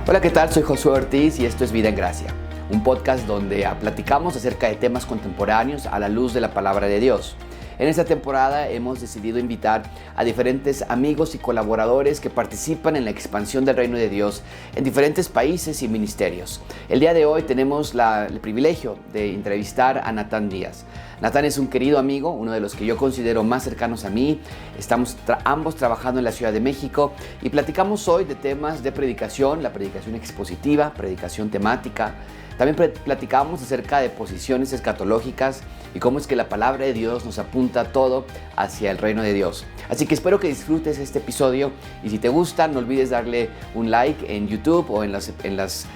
Hola, ¿qué tal? Soy Josué Ortiz y esto es Vida en Gracia, un podcast donde platicamos acerca de temas contemporáneos a la luz de la palabra de Dios. En esta temporada hemos decidido invitar a diferentes amigos y colaboradores que participan en la expansión del reino de Dios en diferentes países y ministerios. El día de hoy tenemos el privilegio de entrevistar a Natán Díaz. Natán es un querido amigo, uno de los que yo considero más cercanos a mí. Estamos ambos trabajando en la Ciudad de México y platicamos hoy de temas de predicación, la predicación expositiva, predicación temática. También platicamos acerca de posiciones escatológicas y cómo es que la palabra de Dios nos apunta todo hacia el reino de Dios. Así que espero que disfrutes este episodio y si te gusta, no olvides darle un like en YouTube o en las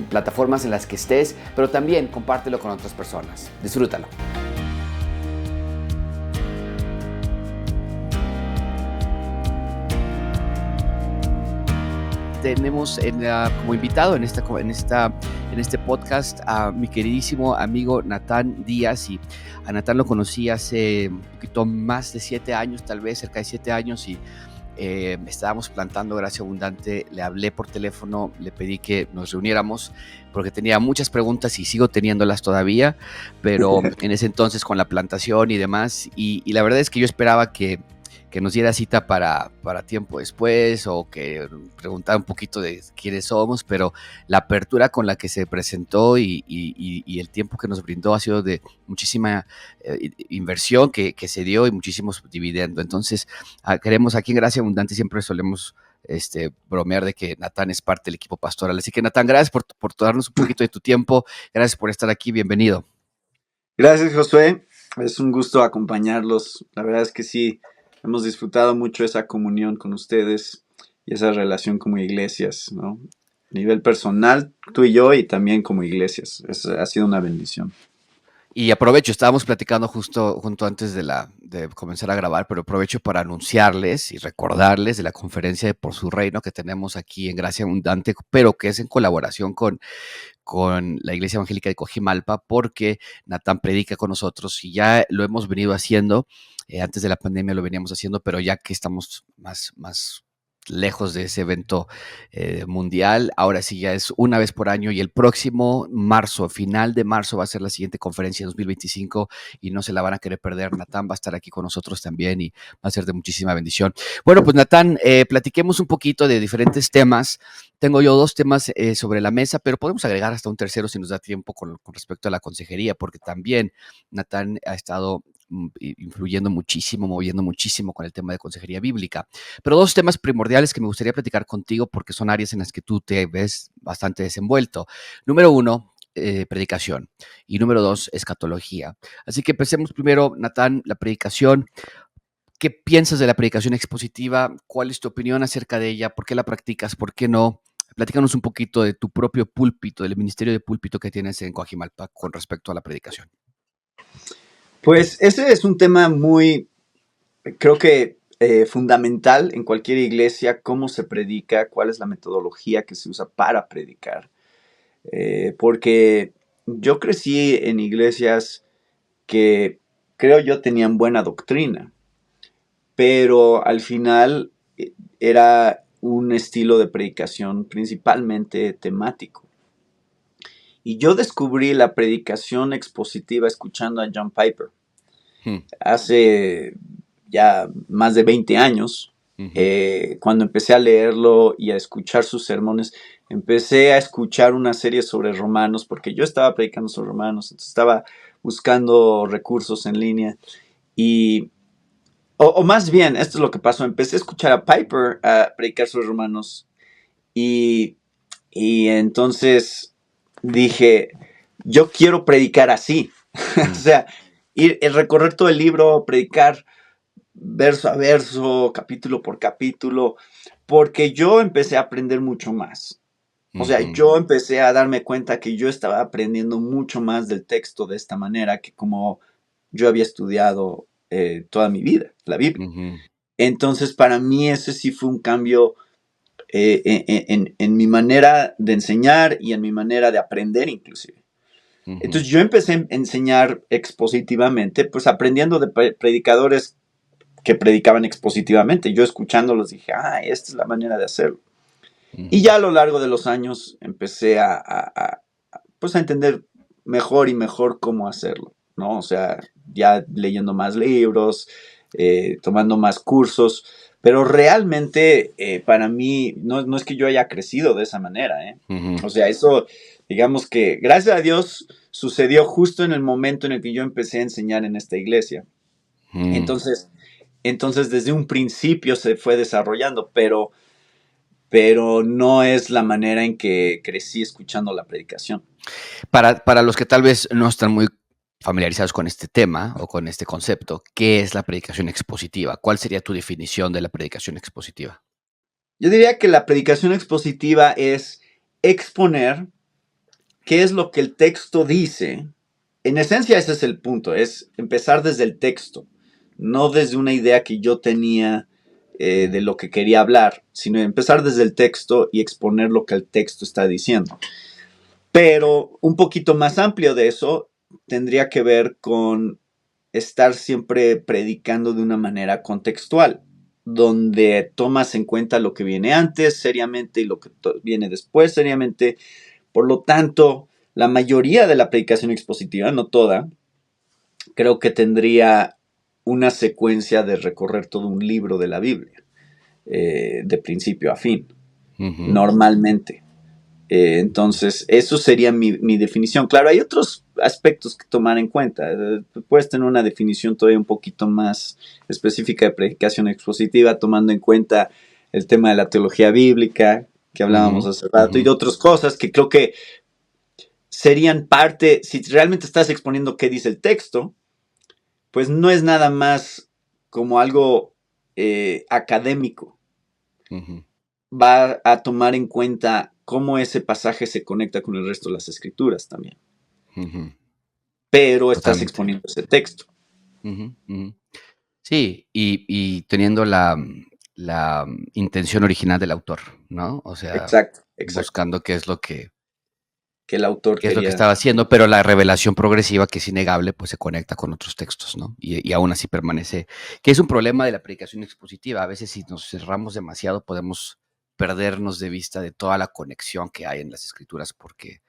plataformas en las que estés, pero también compártelo con otras personas. Disfrútalo. Tenemos como invitado en este podcast a mi queridísimo amigo Natán Díaz, y a Natán lo conocí hace un poquito más de 7 años, tal vez cerca de 7 años, y estábamos plantando Gracia Abundante. Le hablé por teléfono, le pedí que nos reuniéramos porque tenía muchas preguntas y sigo teniéndolas todavía, pero en ese entonces con la plantación y demás, y la verdad es que yo esperaba que nos diera cita para tiempo después, o que preguntara un poquito de quiénes somos, pero la apertura con la que se presentó y el tiempo que nos brindó ha sido de muchísima inversión que se dio y muchísimos dividendos. Entonces, queremos aquí en Gracia Abundante, siempre solemos bromear de que Natán es parte del equipo pastoral. Así que, Natán, gracias por darnos un poquito de tu tiempo, gracias por estar aquí, bienvenido. Gracias, Josué, es un gusto acompañarlos. La verdad es que sí, hemos disfrutado mucho esa comunión con ustedes y esa relación como iglesias, ¿no? A nivel personal, tú y yo, y también como iglesias. Ha sido una bendición. Y aprovecho, estábamos platicando junto antes de comenzar a grabar, pero aprovecho para anunciarles y recordarles de la conferencia de Por Su Reino que tenemos aquí en Gracia Abundante, pero que es en colaboración con la Iglesia Evangélica de Coajimalpa, porque Natán predica con nosotros y ya lo hemos venido haciendo. Antes de la pandemia lo veníamos haciendo, pero ya que estamos más lejos de ese evento mundial, ahora sí ya es una vez por año, y el próximo marzo, final de marzo, va a ser la siguiente conferencia de 2025 y no se la van a querer perder. Natán va a estar aquí con nosotros también y va a ser de muchísima bendición. Bueno, pues Natán, platiquemos un poquito de diferentes temas. Tengo yo 2 temas sobre la mesa, pero podemos agregar hasta un tercero si nos da tiempo con respecto a la consejería, porque también Natán ha estado influyendo muchísimo, moviendo muchísimo con el tema de consejería bíblica. Pero 2 temas primordiales que me gustaría platicar contigo porque son áreas en las que tú te ves bastante desenvuelto. Número 1, predicación, y número 2, escatología. Así que empecemos primero, Natán, la predicación. ¿Qué piensas de la predicación expositiva? ¿Cuál es tu opinión acerca de ella? ¿Por qué la practicas? ¿Por qué no? Platícanos un poquito de tu propio púlpito, del ministerio de púlpito que tienes en Coajimalpa con respecto a la predicación. Pues ese es un tema muy, creo que fundamental en cualquier iglesia, cómo se predica, cuál es la metodología que se usa para predicar. Porque yo crecí en iglesias que creo yo tenían buena doctrina, pero al final era un estilo de predicación principalmente temático. Y yo descubrí la predicación expositiva escuchando a John Piper hace ya más de 20 años. Cuando empecé a leerlo y a escuchar sus sermones, empecé a escuchar una serie sobre Romanos, porque yo estaba predicando sobre Romanos, entonces estaba buscando recursos en línea o más bien, esto es lo que pasó, empecé a escuchar a Piper a predicar sobre Romanos y entonces dije, yo quiero predicar así. O sea, recorrer todo el libro, predicar verso a verso, capítulo por capítulo, porque yo empecé a aprender mucho más. O sea, yo empecé a darme cuenta que yo estaba aprendiendo mucho más del texto de esta manera que como yo había estudiado toda mi vida, la Biblia. Entonces, para mí ese sí fue un cambio en mi manera de enseñar y en mi manera de aprender inclusive. Entonces yo empecé a enseñar expositivamente, pues aprendiendo de predicadores que predicaban expositivamente. Yo escuchándolos dije, esta es la manera de hacerlo. Y Ujú, ya a lo largo de los años empecé pues a entender mejor y mejor cómo hacerlo, ¿no? O sea, ya leyendo más libros, tomando más cursos, pero realmente para mí no es que yo haya crecido de esa manera, ¿eh? ujú, O sea, eso, digamos que gracias a Dios sucedió justo en el momento en el que yo empecé a enseñar en esta iglesia. mm. Entonces, entonces desde un principio se fue desarrollando, pero no es la manera en que crecí escuchando la predicación. Para los que tal vez no están muy familiarizados con este tema o con este concepto, ¿qué es la predicación expositiva? ¿Cuál sería tu definición de la predicación expositiva? Yo diría que la predicación expositiva es exponer qué es lo que el texto dice. En esencia ese es el punto, es empezar desde el texto, no desde una idea que yo tenía de lo que quería hablar, sino empezar desde el texto y exponer lo que el texto está diciendo. Pero un poquito más amplio de eso tendría que ver con estar siempre predicando de una manera contextual, donde tomas en cuenta lo que viene antes seriamente y lo que viene después seriamente. Por lo tanto, la mayoría de la predicación expositiva, no toda, creo que tendría una secuencia de recorrer todo un libro de la Biblia, de principio a fin, Ujú, normalmente. Entonces, eso sería mi definición. Claro, hay otros aspectos que tomar en cuenta. Puedes tener una definición todavía un poquito más específica de predicación expositiva, tomando en cuenta el tema de la teología bíblica que hablábamos ujú, hace rato y ujú, de otras cosas que creo que serían parte, si realmente estás exponiendo qué dice el texto, pues no es nada más como algo académico. ujú, Va a tomar en cuenta cómo ese pasaje se conecta con el resto de las escrituras también. ujú. Pero estás Totalmente. exponiendo ese texto. Ujú, ujú. Sí, y teniendo la intención original del autor, ¿no? O sea, Exacto, exacto. buscando Que el autor qué es lo que quería. estaba haciendo, pero la revelación progresiva, que es innegable, pues se conecta con otros textos, ¿no? Y aún así permanece, que es un problema de la predicación expositiva. A veces si nos cerramos demasiado podemos perdernos de vista de toda la conexión que hay en las escrituras, porque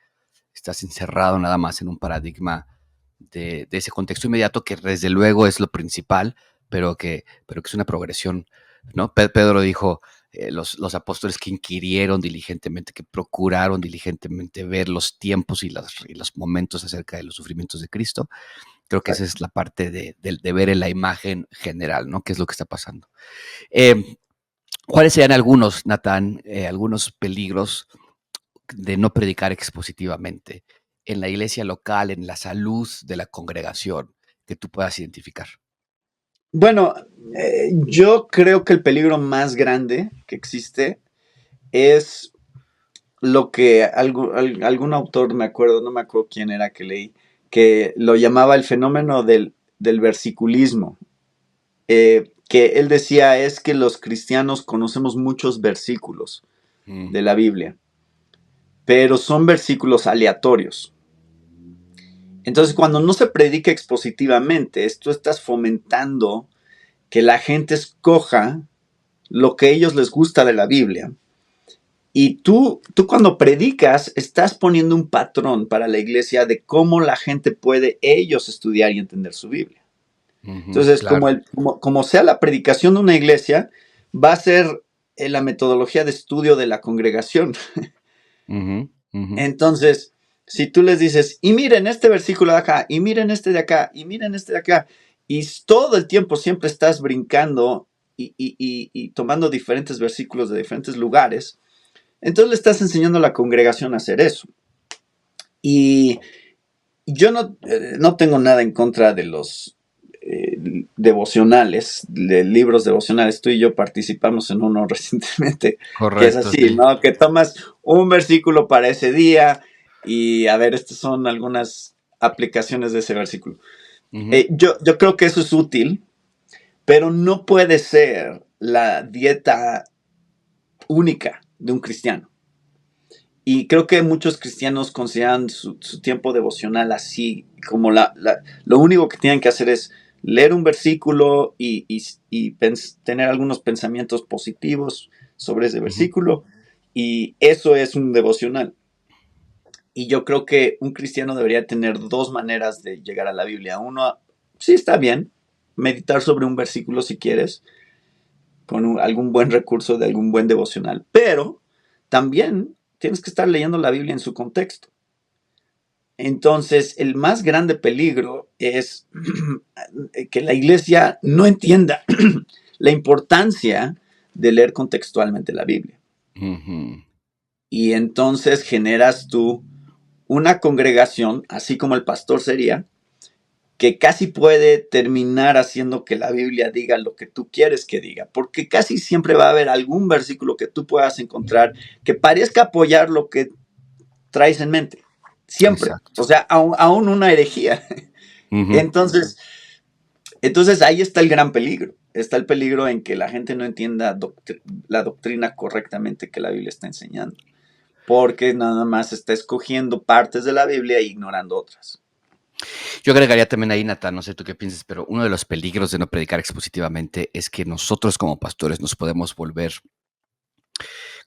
estás encerrado nada más en un paradigma de ese contexto inmediato que desde luego es lo principal, pero que es una progresión, ¿no? Pedro dijo, los apóstoles que inquirieron diligentemente, que procuraron diligentemente ver los tiempos y los momentos acerca de los sufrimientos de Cristo. Creo que esa Exacto. es la parte de ver en la imagen general, ¿no? ¿Qué es lo que está pasando? Eh, ¿Cuáles serían algunos, Natán, algunos peligros de no predicar expositivamente en la iglesia local, en la salud de la congregación, que tú puedas identificar? Bueno, yo creo que el peligro más grande que existe es lo que algún autor, me acuerdo, no me acuerdo quién era que leí, que lo llamaba el fenómeno del versiculismo. Que él decía es que los cristianos conocemos muchos versículos Mm, de la Biblia, pero son versículos aleatorios. Entonces, cuando no se predica expositivamente, tú estás fomentando que la gente escoja lo que a ellos les gusta de la Biblia. Y tú cuando predicas, estás poniendo un patrón para la iglesia de cómo la gente puede ellos estudiar y entender su Biblia. ujú, Entonces, claro. como sea la predicación de una iglesia, va a ser la metodología de estudio de la congregación. Ujú, ujú, Entonces, si tú les dices, y miren este versículo de acá, y miren este de acá, y miren este de acá, y todo el tiempo siempre estás brincando y tomando diferentes versículos de diferentes lugares, entonces le estás enseñando a la congregación a hacer eso. Y yo no tengo nada en contra de los devocionales, de libros devocionales. Tú y yo participamos en uno recientemente, que es correcto, así, sí. ¿no? Que tomas un versículo para ese día y a ver, estas son algunas aplicaciones de ese versículo. Ujú, Yo creo que eso es útil, pero no puede ser la dieta única de un cristiano. Y creo que muchos cristianos consideran su tiempo devocional así, como lo único que tienen que hacer es leer un versículo y tener algunos pensamientos positivos sobre ese ujú, versículo Y eso es un devocional. Y yo creo que un cristiano debería tener dos maneras de llegar a la Biblia. Uno, sí está bien, meditar sobre un versículo si quieres, con algún buen recurso de algún buen devocional, pero también tienes que estar leyendo la Biblia en su contexto. Entonces, el más grande peligro es que la iglesia no entienda la importancia de leer contextualmente la Biblia. Ujú. Y entonces generas tú una congregación, así como el pastor sería, que casi puede terminar haciendo que la Biblia diga lo que tú quieres que diga, porque casi siempre va a haber algún versículo que tú puedas encontrar que parezca apoyar lo que traes en mente. Siempre. O Exacto. sea, aún una herejía. Ujú. Entonces ahí está el gran peligro. Está el peligro en que la gente no entienda la doctrina correctamente que la Biblia está enseñando, porque nada más está escogiendo partes de la Biblia e ignorando otras. Yo agregaría también ahí, Natán, no sé tú qué piensas, pero uno de los peligros de no predicar expositivamente es que nosotros como pastores nos podemos volver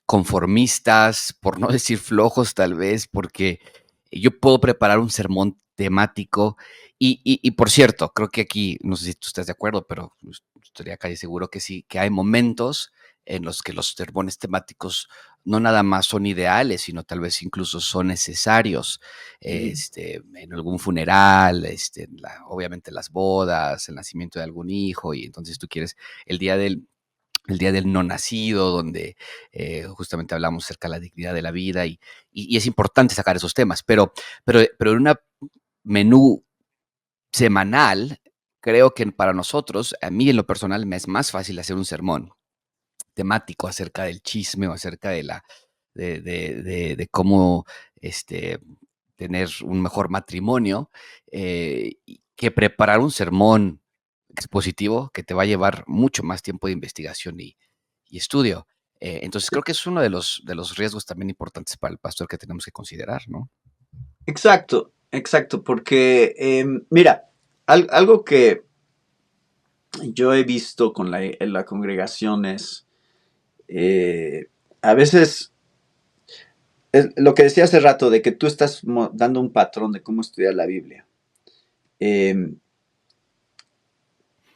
conformistas, por no decir flojos tal vez, porque yo puedo preparar un sermón temático y por cierto, creo que aquí, no sé si tú estás de acuerdo, pero estaría casi seguro que sí, que hay momentos en los que los sermones temáticos no nada más son ideales, sino tal vez incluso son necesarios, Mm. en algún funeral, obviamente las bodas, el nacimiento de algún hijo, y entonces tú quieres el día del no nacido, donde justamente hablamos acerca de la dignidad de la vida y es importante sacar esos temas, pero en una menú semanal, creo que para nosotros, a mí en lo personal, me es más fácil hacer un sermón temático acerca del chisme o acerca de cómo tener un mejor matrimonio, que preparar un sermón expositivo que te va a llevar mucho más tiempo de investigación y estudio. Entonces creo que es uno de los riesgos también importantes para el pastor que tenemos que considerar, ¿no? Exacto, exacto, porque mira, algo que yo he visto en la congregación es, a veces, lo que decía hace rato, de que tú estás dando un patrón de cómo estudiar la Biblia. Eh,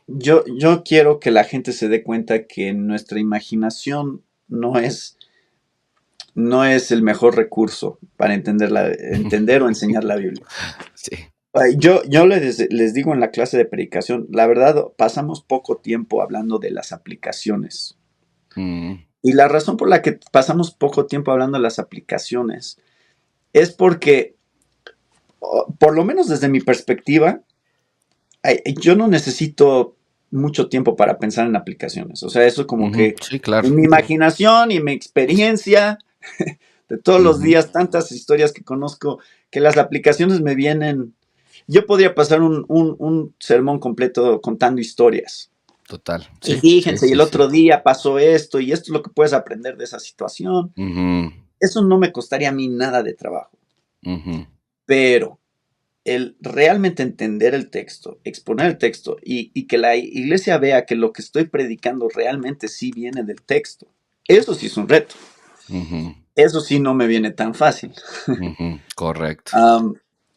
yo quiero que la gente se dé cuenta que nuestra imaginación no es el mejor recurso para entender o enseñar la Biblia. Sí. Ay, yo les digo en la clase de predicación, la verdad, pasamos poco tiempo hablando de las aplicaciones. Mm, Y la razón por la que pasamos poco tiempo hablando de las aplicaciones es porque, por lo menos desde mi perspectiva, yo no necesito mucho tiempo para pensar en aplicaciones. O sea, eso como ujú, que sí, claro. en mi imaginación y mi experiencia de todos los Ujú, días, tantas historias que conozco, que las aplicaciones me vienen. Yo podría pasar un sermón completo contando historias. total. Y Sí, sí, fíjense, y sí, el sí. otro día pasó esto, y esto es lo que puedes aprender de esa situación. Ujú, Eso no me costaría a mí nada de trabajo. ujú, Pero el realmente entender el texto, exponer el texto y que la iglesia vea que lo que estoy predicando realmente sí viene del texto, eso sí es un reto. ujú, Eso sí no me viene tan fácil. ujú, correcto. Am,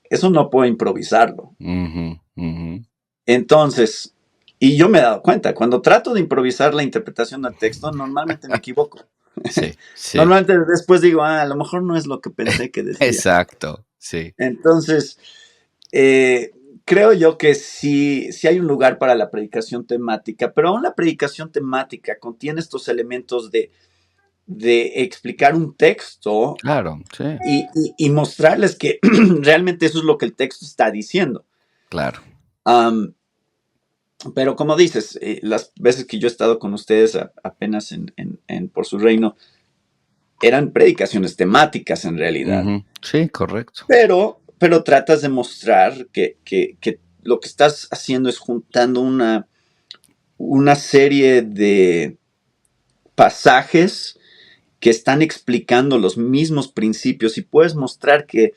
Eso no puedo improvisarlo. Ujú, ujú. Entonces, y yo me he dado cuenta, cuando trato de improvisar la interpretación del texto, normalmente me equivoco. Sí, sí, Normalmente después digo, a lo mejor no es lo que pensé que decía. exacto, sí. Entonces, eh, creo yo que sí hay un lugar para la predicación temática, pero aún la predicación temática contiene estos elementos de explicar un texto Claro, sí, y mostrarles que realmente eso es lo que el texto está diciendo. claro. Am, pero como dices, las veces que yo he estado con ustedes apenas Por su Reino, eran predicaciones temáticas en realidad. Ujú, sí, correcto. Pero tratas de mostrar que lo que estás haciendo es juntando una serie de pasajes que están explicando los mismos principios y puedes mostrar que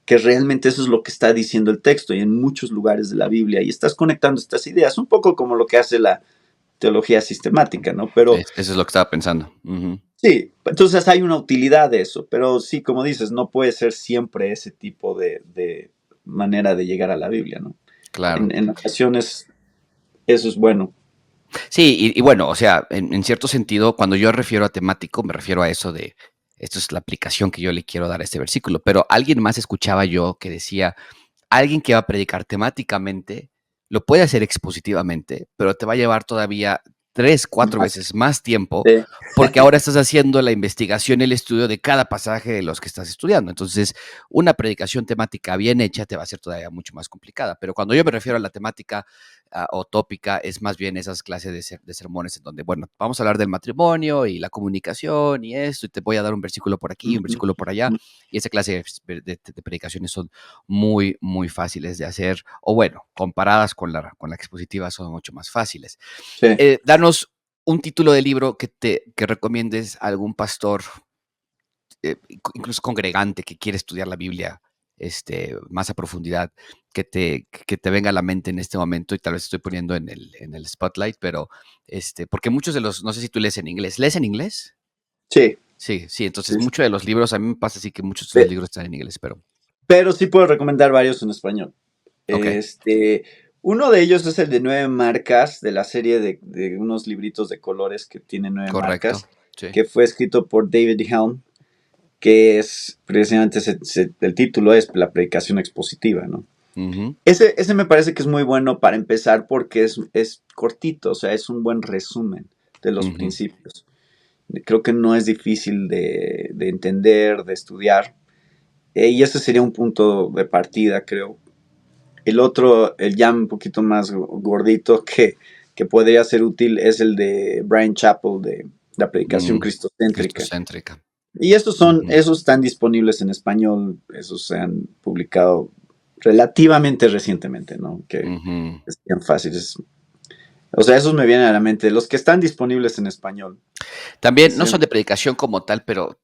realmente eso es lo que está diciendo el texto y en muchos lugares de la Biblia y estás conectando estas ideas, un poco como lo que hace la teología sistemática, ¿no? Pero Eso es lo que estaba pensando. Ujú. Sí, entonces hay una utilidad de eso, pero sí, como dices, no puede ser siempre ese tipo de manera de llegar a la Biblia, ¿no? Claro. En ocasiones eso es bueno. Sí, y bueno, o sea, en cierto sentido, cuando yo refiero a temático, me refiero a eso de, esto es la aplicación que yo le quiero dar a este versículo, pero alguien más escuchaba yo que decía, alguien que va a predicar temáticamente, lo puede hacer expositivamente, pero te va a llevar todavía 3, 4 Más, veces más tiempo, sí, porque ahora estás haciendo la investigación, el estudio de cada pasaje de los que estás estudiando. Entonces, una predicación temática bien hecha te va a ser todavía mucho más complicada. Pero cuando yo me refiero a la temática o tópica, es más bien esas clases de sermones en donde, bueno, vamos a hablar del matrimonio y la comunicación y esto, y te voy a dar un versículo por aquí, un ujú, versículo por allá, y esa clase de predicaciones son muy, muy fáciles de hacer, o bueno, comparadas con la expositiva son mucho más fáciles. sí. Danos un título de libro que recomiendes a algún pastor, incluso congregante que quiere estudiar la Biblia más a profundidad, que te venga a la mente en este momento, y tal vez estoy poniendo en el spotlight, pero porque muchos de los, no sé si tú lees en inglés? Sí, Sí, sí, entonces sí, sí. muchos de los libros, a mí me pasa así que muchos de los Pe- libros están en inglés, pero Pero sí puedo recomendar varios en español. ok, Este, uno de ellos es el de 9 marcas, de la serie de unos libritos de colores que tiene 9 marcas, correcto, sí. que fue escrito por David Helm, que es precisamente el título es La predicación expositiva, ¿no? Ujú, Ese me parece que es muy bueno para empezar porque es cortito, o sea, es un buen resumen de los ujú, principios. Creo que no es difícil de entender, de estudiar, y ese sería un punto de partida, creo. El otro, el ya un poquito más gordito que podría ser útil es el de Brian Chappell de la predicación mm, cristocéntrica. cristocéntrica. Y Ujú, esos están disponibles en español, esos se han publicado relativamente recientemente, ¿no? Que ujú. sean fáciles. O sea, esos me vienen a la mente. Los que están disponibles en español. También no Sean- son de predicación como tal, pero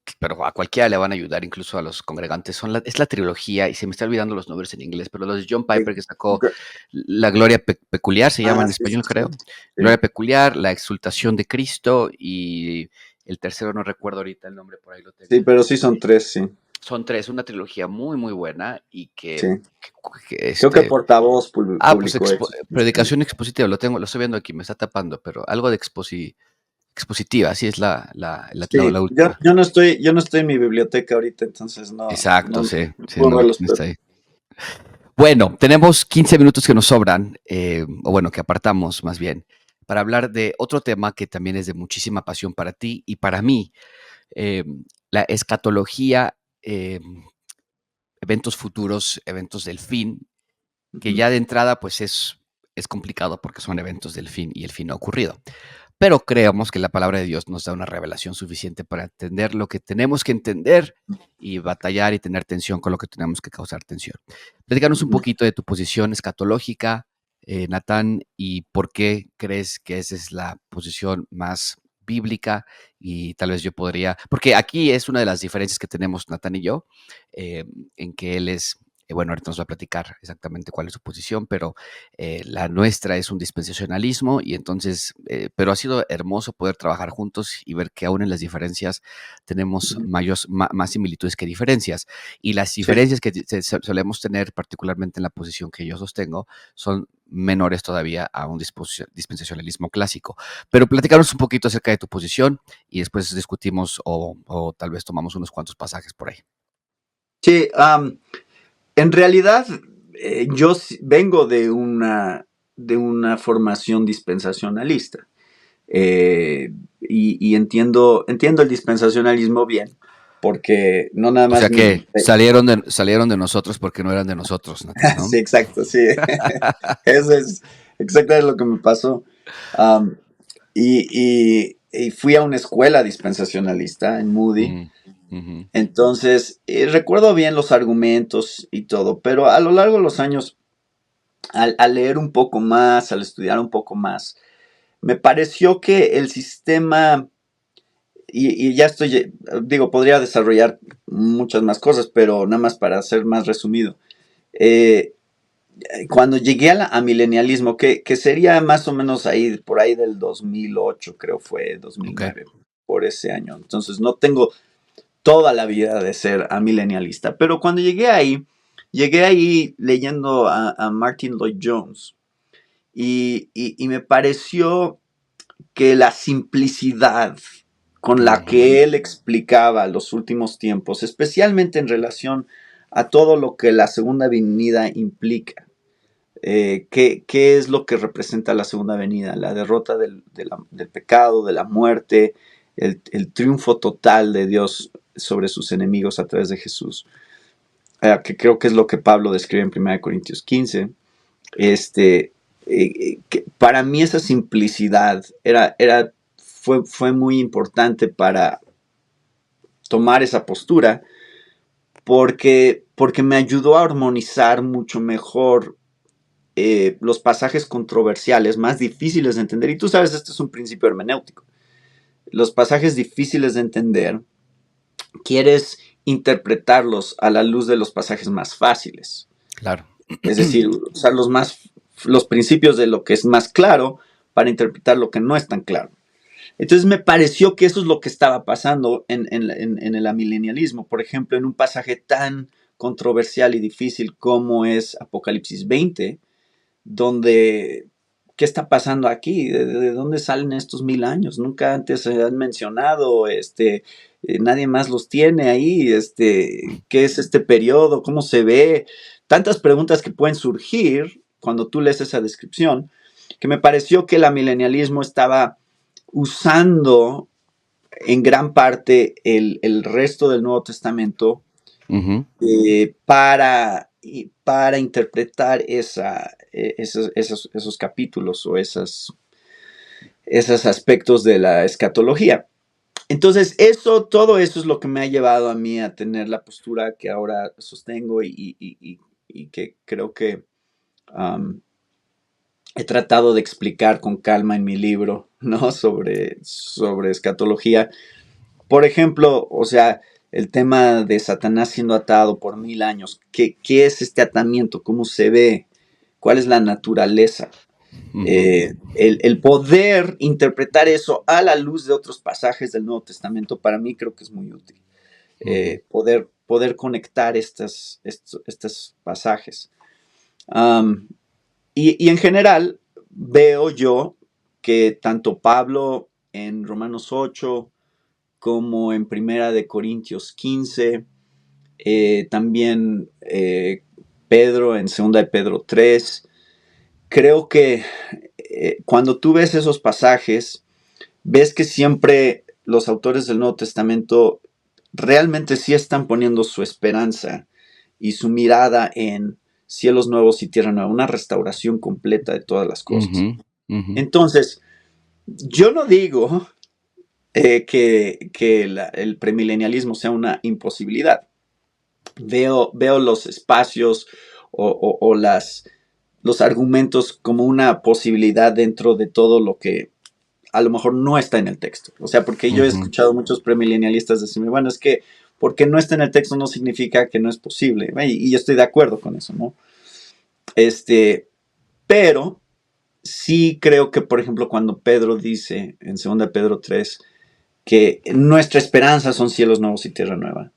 a cualquiera le van a ayudar, incluso a los congregantes. Es la trilogía, y se me está olvidando los nombres en inglés, pero los de John eh, Piper que sacó La Gloria Peculiar, se llama ah, en sí, sí, español, sí. creo. Sí. Gloria Peculiar, La Exultación de Cristo, y el tercero no recuerdo ahorita el nombre, por ahí lo Sí, tengo. pero sí son tres, sí. Son tres, una trilogía muy, muy buena y Sí. que Creo que Portavoz pues publicó eso. predicación expositiva, lo estoy viendo aquí, me está tapando, pero algo de expositiva, así es la Sí, última. yo no estoy en mi biblioteca ahorita, entonces Exacto, sí, no sí, puedo no, verlos, no pero está ahí. Bueno, tenemos 15 minutos que nos sobran, o bueno, que apartamos más bien, para hablar de otro tema que también es de muchísima pasión para ti y para mí, eh, la escatología, eventos futuros, eventos del fin, que ujú, ya de entrada pues es complicado porque son eventos del fin y el fin no ha ocurrido. Pero creemos que la palabra de Dios nos da una revelación suficiente para entender lo que tenemos que entender y batallar y tener tensión con lo que tenemos que causar tensión. Platícanos un ujú. poquito de tu posición escatológica, Natán, y por qué crees que esa es la posición más bíblica, y tal vez yo podría, porque aquí es una de las diferencias que tenemos Natán y yo, eh, en que él es, bueno, ahorita nos va a platicar exactamente cuál es su posición, pero la nuestra es un dispensacionalismo, y entonces, pero ha sido hermoso poder trabajar juntos y ver que aún en las diferencias tenemos Ujú. más similitudes que diferencias. Y las Sí. diferencias que solemos tener, particularmente en la posición que yo sostengo, son menores todavía a un dispensacionalismo clásico. Pero platicarnos un poquito acerca de tu posición y después discutimos o tal vez tomamos unos cuantos pasajes por ahí. Sí, en realidad yo vengo de una formación dispensacionalista. Y entiendo el dispensacionalismo bien, porque no nada O más sea que salieron de nosotros porque no eran de nosotros, Natán, ¿no? sí, exacto, sí. Eso es exactamente lo que me pasó. Am, y fui a una escuela dispensacionalista en Moody. Mm, ujú, Entonces, recuerdo bien los argumentos y todo, pero a lo largo de los años, al leer un poco más, al estudiar un poco más, me pareció que el sistema, y ya estoy, digo, podría desarrollar muchas más cosas, pero nada más para ser más resumido. Eh, Cuando llegué a milenialismo, que sería más o menos ahí, por ahí del 2008, creo fue, ok, 2009. por ese año. Entonces no tengo toda la vida de ser amilenialista. Pero cuando llegué ahí leyendo a Martin Lloyd Jones y me pareció que la simplicidad con la que él explicaba los últimos tiempos, especialmente en relación a todo lo que la segunda venida implica. ¿Qué es lo que representa la segunda venida? La derrota del pecado, de la muerte, el triunfo total de Dios sobre sus enemigos a través de Jesús, que creo que es lo que Pablo describe en 1 Corintios 15. Para mí esa simplicidad fue muy importante para tomar esa postura porque me ayudó a armonizar mucho mejor los pasajes controversiales más difíciles de entender. Y tú sabes, este es un principio hermenéutico. Los pasajes difíciles de entender, quieres interpretarlos a la luz de los pasajes más fáciles. Claro. Es decir, usar los principios de lo que es más claro para interpretar lo que no es tan claro. Entonces me pareció que eso es lo que estaba pasando en el amilenialismo. Por ejemplo, en un pasaje tan controversial y difícil como es Apocalipsis 20, donde, ¿qué está pasando aquí? ¿De dónde salen estos 1000 años? Nunca antes se han mencionado, nadie más los tiene ahí, ¿qué es este periodo? ¿Cómo se ve? Tantas preguntas que pueden surgir cuando tú lees esa descripción, que me pareció que el amilenialismo estaba usando en gran parte el resto del Nuevo Testamento para interpretar esos capítulos o esos aspectos de la escatología. Entonces, todo eso es lo que me ha llevado a mí a tener la postura que ahora sostengo y que creo que he tratado de explicar con calma en mi libro, ¿no? Sobre escatología. Por ejemplo, o sea, el tema de Satanás siendo atado por 1000 años. ¿Qué es este atamiento? ¿Cómo se ve? ¿Cuál es la naturaleza? El poder interpretar eso a la luz de otros pasajes del Nuevo Testamento, para mí creo que es muy útil. Poder conectar estos pasajes. Y en general, veo yo que tanto Pablo en Romanos 8, como en Primera de Corintios 15, también Pedro en Segunda de Pedro 3. Creo que cuando tú ves esos pasajes, ves que siempre los autores del Nuevo Testamento realmente sí están poniendo su esperanza y su mirada en cielos nuevos y tierra nueva, una restauración completa de todas las cosas. Entonces, yo no digo que el premilenialismo sea una imposibilidad. Veo los espacios o los argumentos como una posibilidad dentro de todo lo que a lo mejor no está en el texto. O sea, porque yo he escuchado muchos premilenialistas decirme, bueno, es que porque no está en el texto no significa que no es posible. Y yo estoy de acuerdo con eso, ¿no? Pero sí creo que, por ejemplo, cuando Pedro dice en 2 Pedro 3 que nuestra esperanza son cielos nuevos y tierra nueva.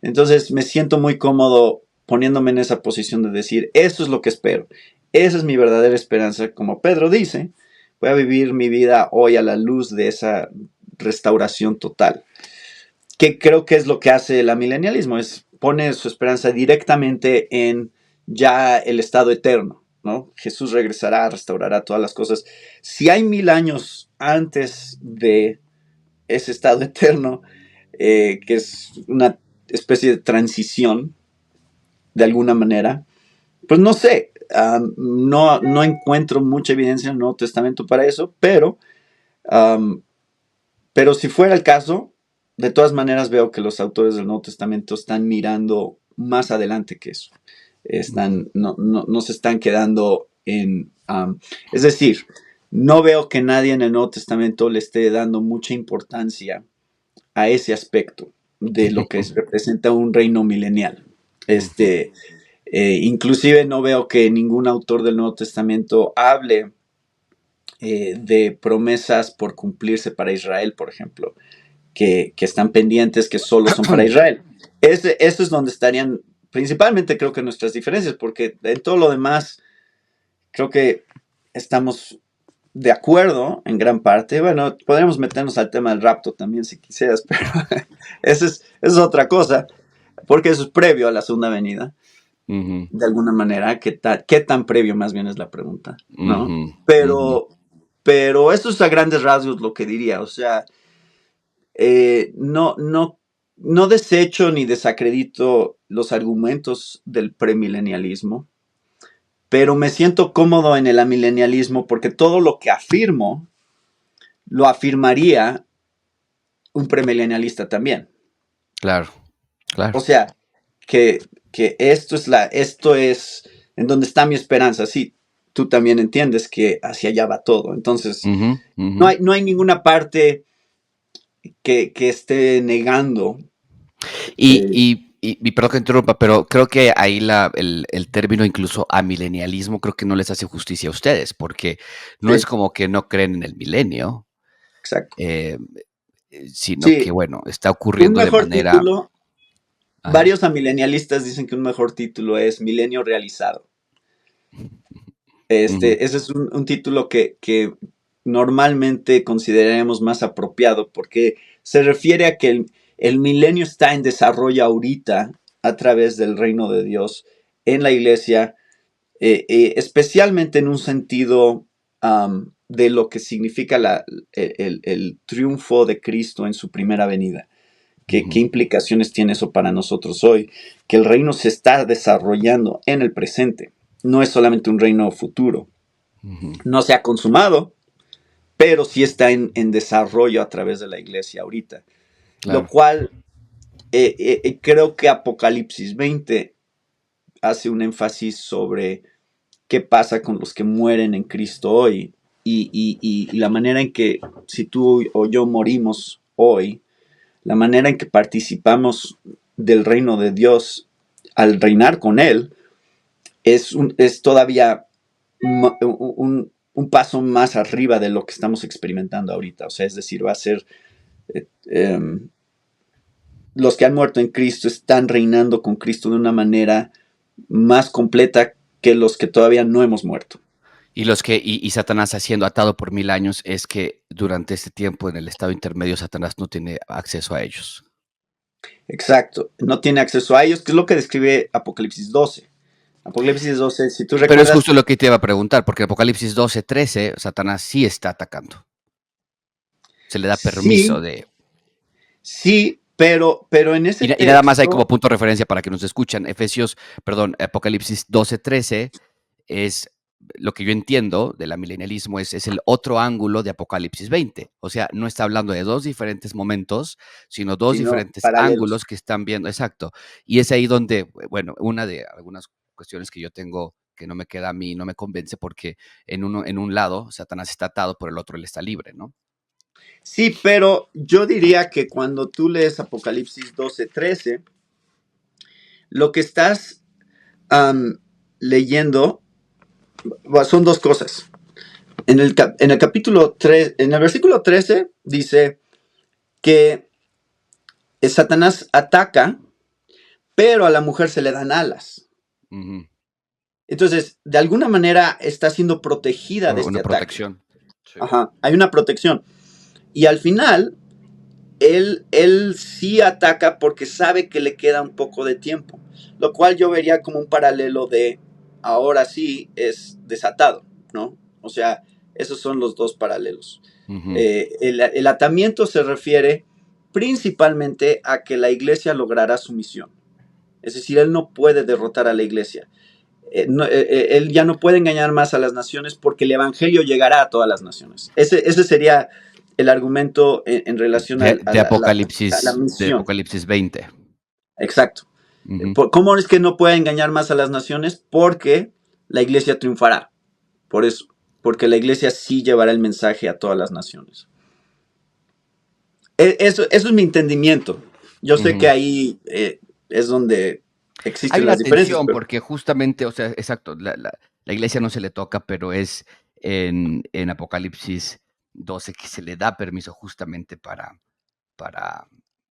Entonces me siento muy cómodo poniéndome en esa posición de decir, eso es lo que espero. Esa es mi verdadera esperanza. Como Pedro dice, voy a vivir mi vida hoy a la luz de esa restauración total. Que creo que es lo que hace el amilenialismo, pone su esperanza directamente en ya el estado eterno, ¿no? Jesús regresará, restaurará todas las cosas. Si hay 1000 años antes de ese estado eterno, que es una especie de transición, de alguna manera, pues no sé, no encuentro mucha evidencia en el Nuevo Testamento para eso, pero si fuera el caso, de todas maneras veo que los autores del Nuevo Testamento están mirando más adelante que eso. No se están quedando en... es decir, no veo que nadie en el Nuevo Testamento le esté dando mucha importancia a ese aspecto de lo que representa un reino milenial. Inclusive no veo que ningún autor del Nuevo Testamento hable de promesas por cumplirse para Israel, por ejemplo, que están pendientes, que solo son para Israel. Eso es donde estarían principalmente, creo que, nuestras diferencias, porque en todo lo demás creo que estamos de acuerdo en gran parte. Bueno, podríamos meternos al tema del rapto también si quisieras, pero eso es otra cosa, porque eso es previo a la segunda venida, Ujú, de alguna manera. ¿Qué tan previo más bien es la pregunta, ¿no? ujú, ujú. Pero eso es a grandes rasgos lo que diría. O sea, no desecho ni desacredito los argumentos del premilenialismo, pero me siento cómodo en el amilenialismo porque todo lo que afirmo lo afirmaría un premilenialista también. Claro, O claro. sea, que esto es en donde está mi esperanza. Sí, tú también entiendes que hacia allá va todo. Entonces, Ujú, ujú. no hay ninguna parte que esté negando. Y, eh, y, y perdón que interrumpa, pero creo que ahí el término incluso amilenialismo creo que no les hace justicia a ustedes, porque no es sí, como que no creen en el milenio, exacto. eh, sino que, Sí, bueno, está un ocurriendo de mejor manera... título, Ajá. varios amilenialistas dicen que un mejor título es Milenio Realizado. Ujú, Ese es un título que normalmente consideraremos más apropiado porque se refiere a que el milenio está en desarrollo ahorita a través del reino de Dios en la iglesia, especialmente en un sentido de lo que significa el triunfo de Cristo en su primera venida. ¿Qué ujú, implicaciones tiene eso para nosotros hoy? Que el reino se está desarrollando en el presente, no es solamente un reino futuro. ujú. No se ha consumado, pero sí está en desarrollo a través de la iglesia ahorita. Lo Claro. cual creo que Apocalipsis 20 hace un énfasis sobre qué pasa con los que mueren en Cristo hoy y la manera en que si tú o yo morimos hoy, la manera en que participamos del reino de Dios al reinar con Él es todavía un paso más arriba de lo que estamos experimentando ahorita. O sea, es decir, va a ser eh, eh, los que han muerto en Cristo están reinando con Cristo de una manera más completa que los que todavía no hemos muerto. Y Satanás siendo atado por 1000 años es que durante este tiempo en el estado intermedio Satanás no tiene acceso a ellos. Exacto. No tiene acceso a ellos, que es lo que describe Apocalipsis 12. Apocalipsis 12, si tú Pero es recuerdas, justo lo que te iba a preguntar, porque Apocalipsis 12:13, Satanás sí está atacando. Se le da permiso sí, de... sí, pero en ese Y nada más hay como texto, punto de referencia para que nos escuchan. Apocalipsis 12:13 es lo que yo entiendo del amilenialismo, es el otro ángulo de Apocalipsis 20. O sea, no está hablando de dos diferentes momentos, sino dos sino diferentes paralelos. ángulos que están viendo. Exacto. Y es ahí donde, bueno, una de algunas cuestiones que yo tengo que no me queda a mí, no me convence, porque en un lado Satanás está atado, por el otro él está libre, ¿no? Sí, pero yo diría que cuando tú lees Apocalipsis 12:13, lo que estás um, leyendo, bueno, son dos cosas. En el capítulo 3, en el versículo 13 dice que Satanás ataca, pero a la mujer se le dan alas. Ujú. Entonces, de alguna manera está siendo protegida de este Una ataque. protección. Sí. Ajá, hay una protección. Y al final, él sí ataca porque sabe que le queda un poco de tiempo, lo cual yo vería como un paralelo de ahora sí es desatado, ¿no? O sea, esos son los dos paralelos. Ujú, El atamiento se refiere principalmente a que la iglesia logrará su misión. Es decir, él no puede derrotar a la iglesia. Él ya no puede engañar más a las naciones porque el evangelio llegará a todas las naciones. Ese sería el argumento en relación a la De misión. Apocalipsis 20. Exacto. Ujú. ¿Cómo es que no puede engañar más a las naciones? Porque la iglesia triunfará. Por eso. Porque la iglesia sí llevará el mensaje a todas las naciones. Eso es mi entendimiento. Yo sé que Ujú. ahí es donde Hay existen una las diferencias, tensión pero porque justamente, o sea, exacto, la iglesia no se le toca, pero es en Apocalipsis 12 que se le da permiso justamente para,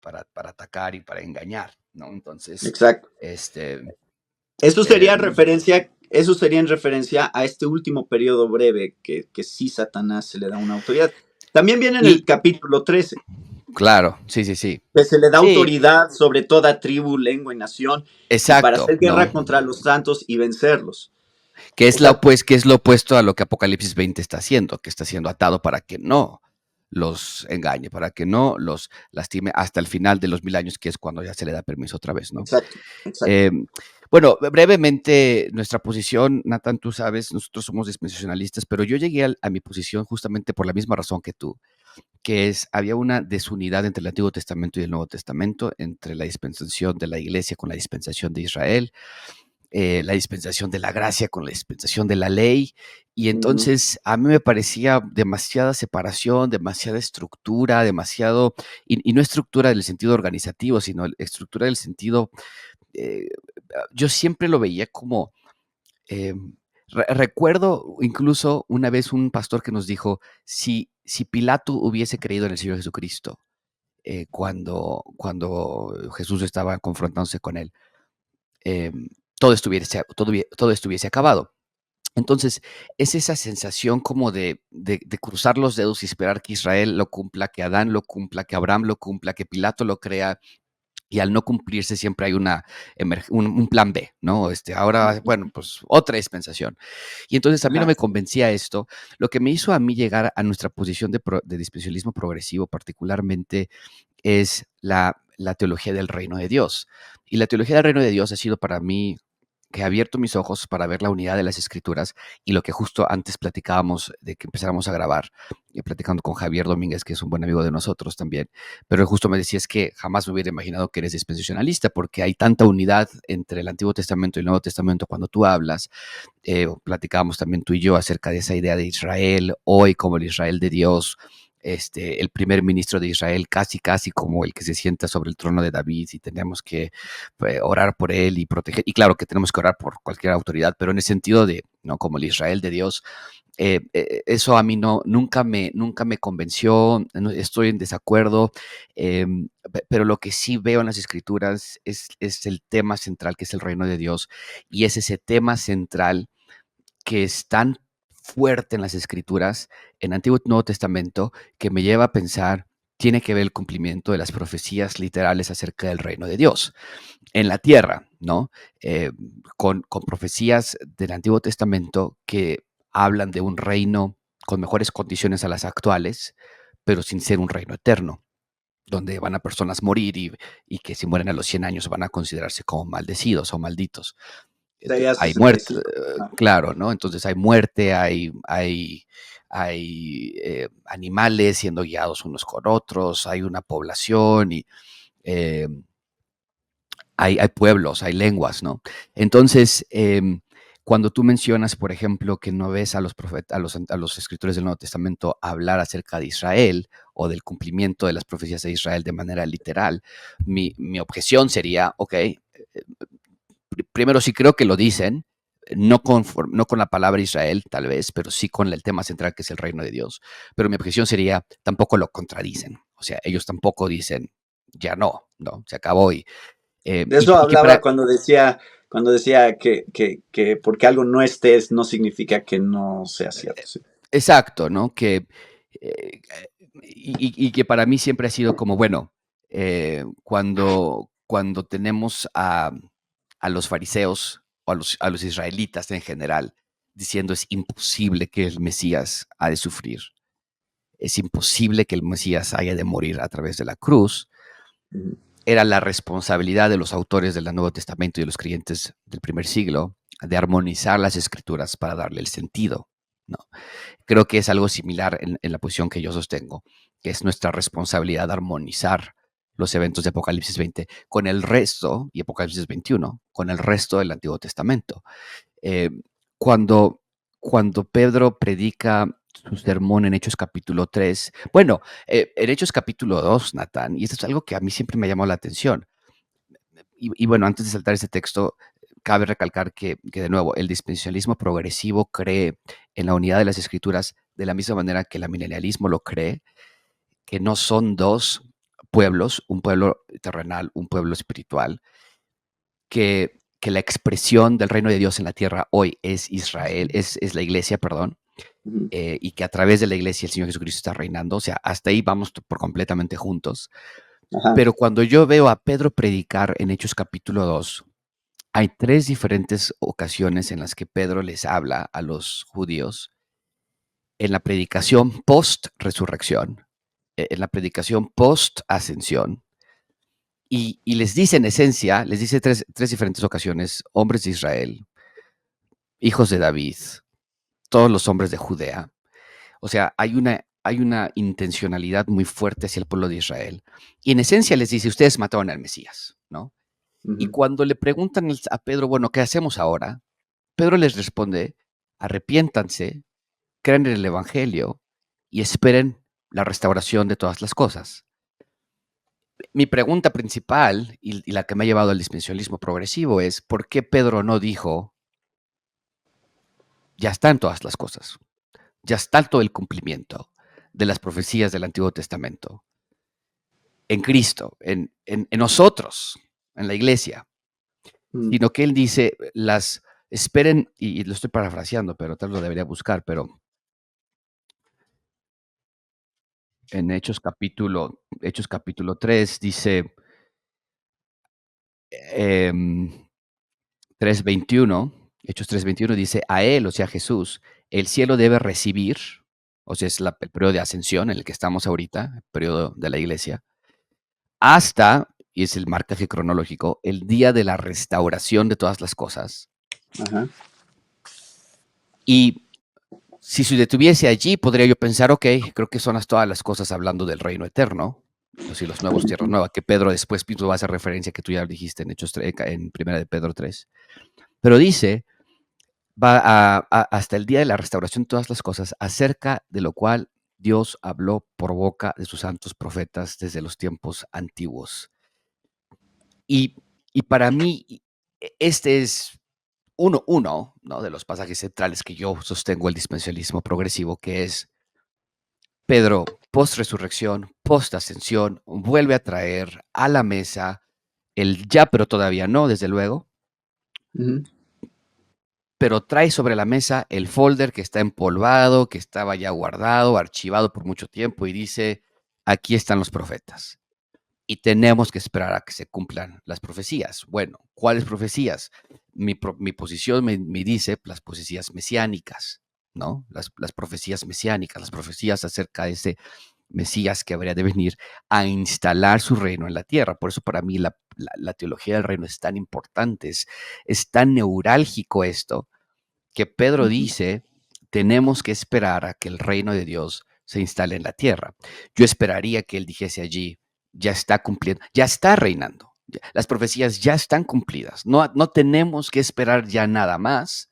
para atacar y para engañar, ¿no? Entonces, Exacto. este, Eso eh, sería referencia, eso sería en referencia a este último periodo breve que sí Satanás se le da una autoridad. También viene en el y capítulo 13, claro, sí, sí, sí. que se le da Sí, autoridad sobre toda tribu, lengua y nación, y para exacto, hacer ¿no? guerra contra los santos y vencerlos. Esa, Que es lo opuesto a lo que Apocalipsis 20 está haciendo, que está siendo atado para que no los engañe, para que no los lastime hasta el final de los 1000 años, que es cuando ya se le da permiso otra vez, ¿no? exacto, exacto. Eh, bueno, brevemente, nuestra posición, Nathan, tú sabes, nosotros somos dispensacionalistas, pero yo llegué a mi posición justamente por la misma razón que tú, que es, había una desunidad entre el Antiguo Testamento y el Nuevo Testamento, entre la dispensación de la iglesia con la dispensación de Israel, la dispensación de la gracia con la dispensación de la ley. Y Ujú. entonces a mí me parecía demasiada separación, demasiada estructura, demasiado, y no estructura en el sentido organizativo, sino estructura en el sentido, eh, yo siempre lo veía como, eh, recuerdo incluso una vez un pastor que nos dijo, si Pilato hubiese creído en el Señor Jesucristo, cuando Jesús estaba confrontándose con él, eh, todo estuviese acabado. Entonces, es esa sensación como de cruzar los dedos y esperar que Israel lo cumpla, que Adán lo cumpla, que Abraham lo cumpla, que Pilato lo crea, y al no cumplirse siempre hay un plan B, ¿no? Ahora, bueno, pues otra dispensación. Y entonces a mí no Ajá. me convencía esto. Lo que me hizo a mí llegar a nuestra posición de dispensacionalismo progresivo particularmente es la teología del reino de Dios. Y la teología del reino de Dios ha sido para mí que ha abierto mis ojos para ver la unidad de las escrituras y lo que justo antes platicábamos de que empezáramos a grabar, platicando con Javier Domínguez, que es un buen amigo de nosotros también, pero él justo me decía es que jamás me hubiera imaginado que eres dispensacionalista porque hay tanta unidad entre el Antiguo Testamento y el Nuevo Testamento cuando tú hablas. Platicábamos también tú y yo acerca de esa idea de Israel hoy como el Israel de Dios, el primer ministro de Israel, casi, casi como el que se sienta sobre el trono de David, y tenemos que orar por él y proteger, y claro que tenemos que orar por cualquier autoridad, pero en el sentido de, ¿no? Como el Israel de Dios, eso a mí no, nunca me convenció, no, estoy en desacuerdo, pero lo que sí veo en las escrituras es el tema central que es el reino de Dios, y es ese tema central que es tan fuerte en las escrituras, en Antiguo y Nuevo Testamento, que me lleva a pensar, tiene que ver el cumplimiento de las profecías literales acerca del reino de Dios en la tierra, ¿no? Con profecías del Antiguo Testamento que hablan de un reino con mejores condiciones a las actuales, pero sin ser un reino eterno, donde van a personas morir y que si mueren a los 100 años van a considerarse como maldecidos o malditos. Isaías Hay muerte, 65. Ajá. claro, ¿no? Entonces hay muerte, hay animales siendo guiados unos con otros, hay una población y eh, hay pueblos, hay lenguas, ¿no? Entonces, cuando tú mencionas, por ejemplo, que no ves a los profetas, a los escritores del Nuevo Testamento hablar acerca de Israel o del cumplimiento de las profecías de Israel de manera literal, mi objeción sería, ok, primero sí creo que lo dicen, no con la palabra Israel, tal vez, pero sí con el tema central que es el reino de Dios. Pero mi objeción sería, tampoco lo contradicen. O sea, ellos tampoco dicen, ya no, no, se acabó. De eso Y que hablaba cuando decía que porque algo no estés no significa que no sea cierto. Sí. exacto, ¿no? Eh, y que para mí siempre ha sido como, bueno, cuando tenemos a los fariseos o a los israelitas en general diciendo es imposible que el Mesías ha de sufrir, es imposible que el Mesías haya de morir a través de la cruz, Ujú. era la responsabilidad de los autores del Nuevo Testamento y de los creyentes del primer siglo de armonizar las escrituras para darle el sentido, ¿no? Creo que es algo similar en la posición que yo sostengo, que es nuestra responsabilidad de armonizar los eventos de Apocalipsis 20 con el resto, y Apocalipsis 21, con el resto del Antiguo Testamento. Eh, cuando, cuando Pedro predica su sermón en Hechos capítulo 3, bueno, en Hechos capítulo 2, Natán, y esto es algo que a mí siempre me llamó la atención. Y bueno, antes de saltar ese texto, cabe recalcar que, de nuevo, el dispensacionalismo progresivo cree en la unidad de las escrituras de la misma manera que el milenialismo lo cree, que no son dos pueblos, un pueblo terrenal, un pueblo espiritual, que la expresión del reino de Dios en la tierra hoy es Israel, es la iglesia, perdón, Ujú. y que a través de la iglesia el Señor Jesucristo está reinando. O sea, hasta ahí vamos por completamente juntos. Ajá. Pero cuando yo veo a Pedro predicar en Hechos capítulo 2, hay tres diferentes ocasiones en las que Pedro les habla a los judíos en la predicación post-resurrección, en la predicación post-ascensión, y les dice en esencia, les dice tres diferentes ocasiones, hombres de Israel, hijos de David, todos los hombres de Judea. O sea, hay una intencionalidad muy fuerte hacia el pueblo de Israel. Y en esencia les dice, ustedes mataron al Mesías, ¿no? Y Ujú. cuando le preguntan a Pedro, bueno, ¿qué hacemos ahora? Pedro les responde, arrepiéntanse, crean en el Evangelio y esperen la restauración de todas las cosas. Mi pregunta principal y la que me ha llevado al dispensacionalismo progresivo es, ¿por qué Pedro no dijo, ya están todas las cosas? Ya está todo el cumplimiento de las profecías del Antiguo Testamento en Cristo, en nosotros, en la iglesia, Mm. sino que él dice, las esperen, y lo estoy parafraseando, pero tal lo debería buscar, pero en Hechos capítulo 3 dice, eh, 3:21, Hechos 3:21 dice, a él, o sea, Jesús, el cielo debe recibir, o sea, es el periodo de ascensión en el que estamos ahorita, el periodo de la iglesia, hasta, y es el marcaje cronológico, el día de la restauración de todas las cosas. Ajá. Y si se detuviese allí, podría yo pensar, ok, creo que son todas las cosas hablando del reino eterno, los nuevos tierras nuevas, que Pedro después va a hacer referencia que tú ya dijiste en Hechos 3, en Primera de Pedro 3. Pero dice, va hasta el día de la restauración de todas las cosas, acerca de lo cual Dios habló por boca de sus santos profetas desde los tiempos antiguos. Y, y para mí, este es uno, ¿no?, de los pasajes centrales que yo sostengo el dispensacionalismo progresivo, que es Pedro, post-resurrección, post-ascensión, vuelve a traer a la mesa el ya, pero todavía no, desde luego, Ujú. pero trae sobre la mesa el folder que está empolvado, que estaba ya guardado, archivado por mucho tiempo, y dice, aquí están los profetas. Y tenemos que esperar a que se cumplan las profecías. Bueno, ¿cuáles profecías? Mi posición me dice las profecías mesiánicas, ¿no? Las profecías mesiánicas, las profecías acerca de ese Mesías que habría de venir a instalar su reino en la tierra. Por eso para mí la teología del reino es tan importante, es tan neurálgico esto, que Pedro Ujú. dice, tenemos que esperar a que el reino de Dios se instale en la tierra. Yo esperaría que él dijese allí, ya está cumpliendo, ya está reinando. Las profecías ya están cumplidas. No, no tenemos que esperar ya nada más,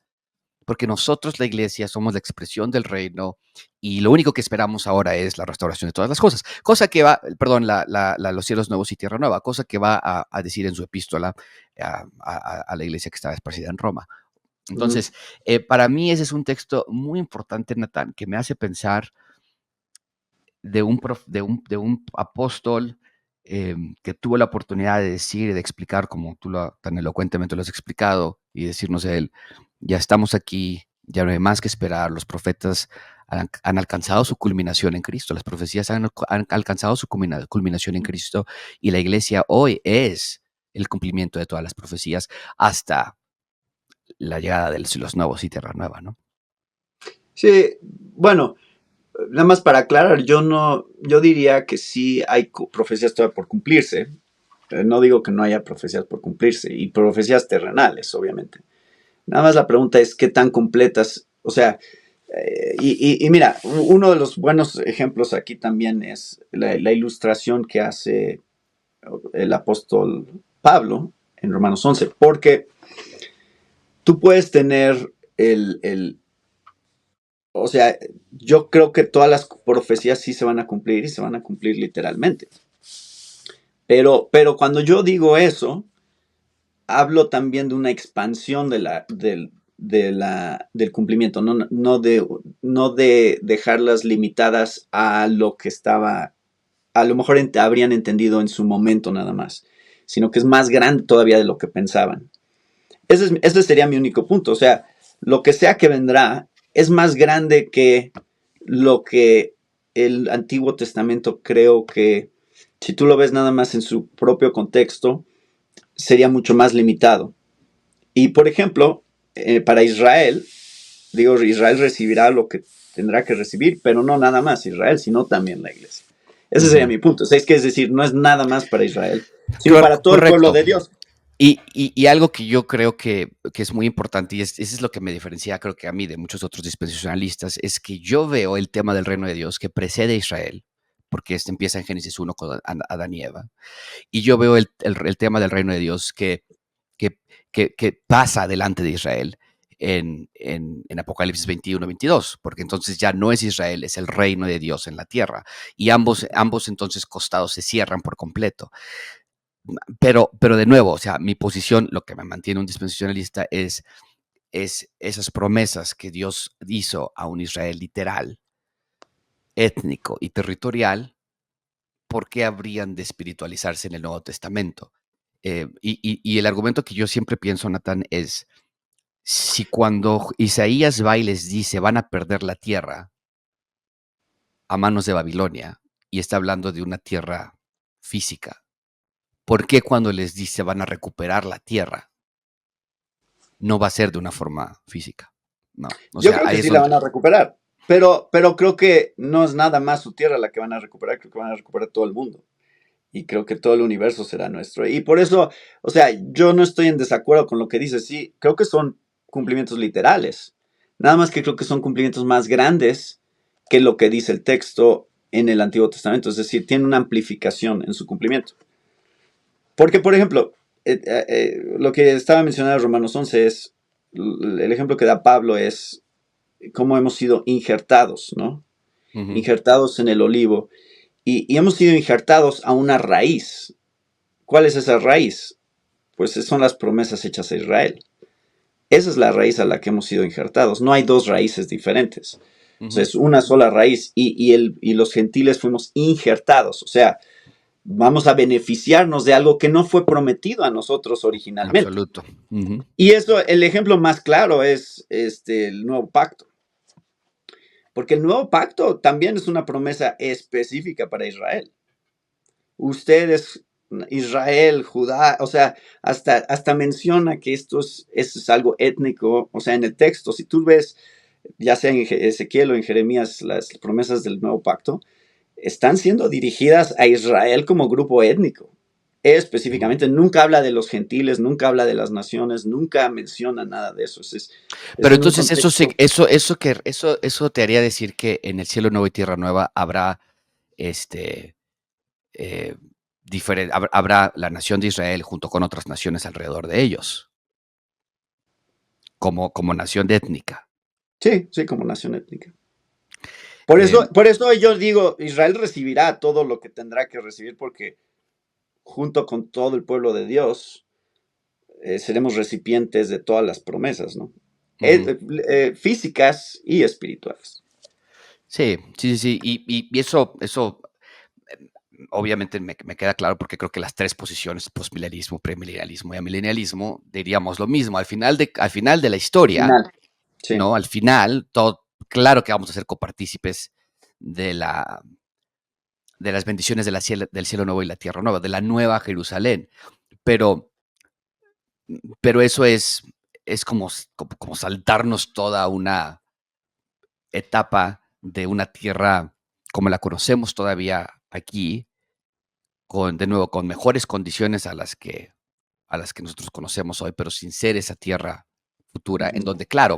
porque nosotros, la iglesia, somos la expresión del reino y lo único que esperamos ahora es la restauración de todas las cosas. Cosa que va, perdón, los cielos nuevos y tierra nueva, cosa que va a decir en su epístola a la iglesia que estaba esparcida en Roma. Ujú. Entonces, para mí ese es un texto muy importante, Natán, que me hace pensar de un apóstol que tuvo la oportunidad de decir y de explicar, como tú tan elocuentemente lo has explicado, y decirnos a él, ya estamos aquí, ya no hay más que esperar, los profetas han alcanzado su culminación en Cristo, las profecías han alcanzado su culminación en Cristo, y la iglesia hoy es el cumplimiento de todas las profecías hasta la llegada de los nuevos y tierra nueva, ¿no? Sí, bueno, nada más para aclarar, yo diría que sí hay profecías todavía por cumplirse. No digo que no haya profecías por cumplirse y profecías terrenales, obviamente. Nada más la pregunta es qué tan completas, o sea, y mira, uno de los buenos ejemplos aquí también es la ilustración que hace el apóstol Pablo en Romanos 11, porque tú puedes tener o sea, yo creo que todas las profecías sí se van a cumplir y se van a cumplir literalmente. Pero cuando yo digo eso, hablo también de una expansión del cumplimiento, no de dejarlas limitadas a lo que estaba a lo mejor habrían entendido en su momento nada más, sino que es más grande todavía de lo que pensaban. Ese sería mi único punto. O sea, lo que sea que vendrá es más grande que lo que el Antiguo Testamento creo que, si tú lo ves nada más en su propio contexto, sería mucho más limitado. Y por ejemplo, para Israel, digo, Israel recibirá lo que tendrá que recibir, pero no nada más Israel, sino también la iglesia. Ese sería Ujú. mi punto. O sea, es que es decir, no es nada más para Israel, sino Claro, para todo el pueblo correcto. de Dios. Y algo que yo creo que es muy importante, y eso es lo que me diferencia, creo que a mí, de muchos otros dispensacionalistas, es que yo veo el tema del reino de Dios que precede a Israel, porque este empieza en Génesis 1 con Adán y Eva, y yo veo el tema del reino de Dios que, que pasa delante de Israel en Apocalipsis 21-22, porque entonces ya no es Israel, es el reino de Dios en la tierra, y ambos entonces costados se cierran por completo. Pero de nuevo, o sea, mi posición, lo que me mantiene un dispensacionalista es esas promesas que Dios hizo a un Israel literal, étnico y territorial. ¿Por qué habrían de espiritualizarse en el Nuevo Testamento? Y el argumento que yo siempre pienso, Natán, es, si cuando Isaías va y les dice van a perder la tierra a manos de Babilonia, y está hablando de una tierra física, ¿por qué cuando les dice van a recuperar la tierra no va a ser de una forma física? No, o Yo sea, creo ahí que es sí la donde... van a recuperar, pero creo que no es nada más su tierra la que van a recuperar, creo que van a recuperar todo el mundo. Y creo que todo el universo será nuestro. Y por eso, o sea, yo no estoy en desacuerdo con lo que dices, sí, creo que son cumplimientos literales. Nada más que creo que son cumplimientos más grandes que lo que dice el texto en el Antiguo Testamento. Es decir, tiene una amplificación en su cumplimiento. Porque, por ejemplo, lo que estaba mencionando en Romanos 11 es, el ejemplo que da Pablo es cómo hemos sido injertados, ¿no? Ujú. Injertados en el olivo. Y hemos sido injertados a una raíz. ¿Cuál es esa raíz? Pues son las promesas hechas a Israel. Esa es la raíz a la que hemos sido injertados. No hay dos raíces diferentes. O sea, Ujú. es una sola raíz y los gentiles fuimos injertados. O sea, vamos a beneficiarnos de algo que no fue prometido a nosotros originalmente. Absoluto. Ujú. Y eso, el ejemplo más claro es el nuevo pacto. Porque el nuevo pacto también es una promesa específica para Israel. Ustedes, Israel, Judá, o sea, hasta menciona que esto es algo étnico, o sea, en el texto, si tú ves, ya sea en Ezequiel o en Jeremías, las promesas del nuevo pacto, están siendo dirigidas a Israel como grupo étnico. Ujú. Específicamente, nunca habla de los gentiles, nunca habla de las naciones, nunca menciona nada de eso. Es Pero en un entonces contexto eso te haría decir que en el cielo nuevo y tierra nueva habrá este eh, habrá la nación de Israel junto con otras naciones alrededor de ellos, como nación de étnica. sí, sí, como nación étnica. Eh, Por eso yo digo, Israel recibirá todo lo que tendrá que recibir porque junto con todo el pueblo de Dios seremos recipientes de todas las promesas, ¿no? ujú. Físicas y espirituales. Sí, sí, sí, sí. Y eso obviamente me queda claro porque creo que las tres posiciones, postmilenialismo, premilenialismo y amilenialismo, diríamos lo mismo. Al final de la Al historia, final, sí. ¿no? Al final, todo, claro que vamos a ser copartícipes de de las bendiciones del cielo nuevo y la tierra nueva, de la nueva Jerusalén. Pero, pero eso es como saltarnos toda una etapa de una tierra como la conocemos todavía aquí, de nuevo, con mejores condiciones a las que nosotros conocemos hoy, pero sin ser esa tierra futura, en Ujú. donde, claro,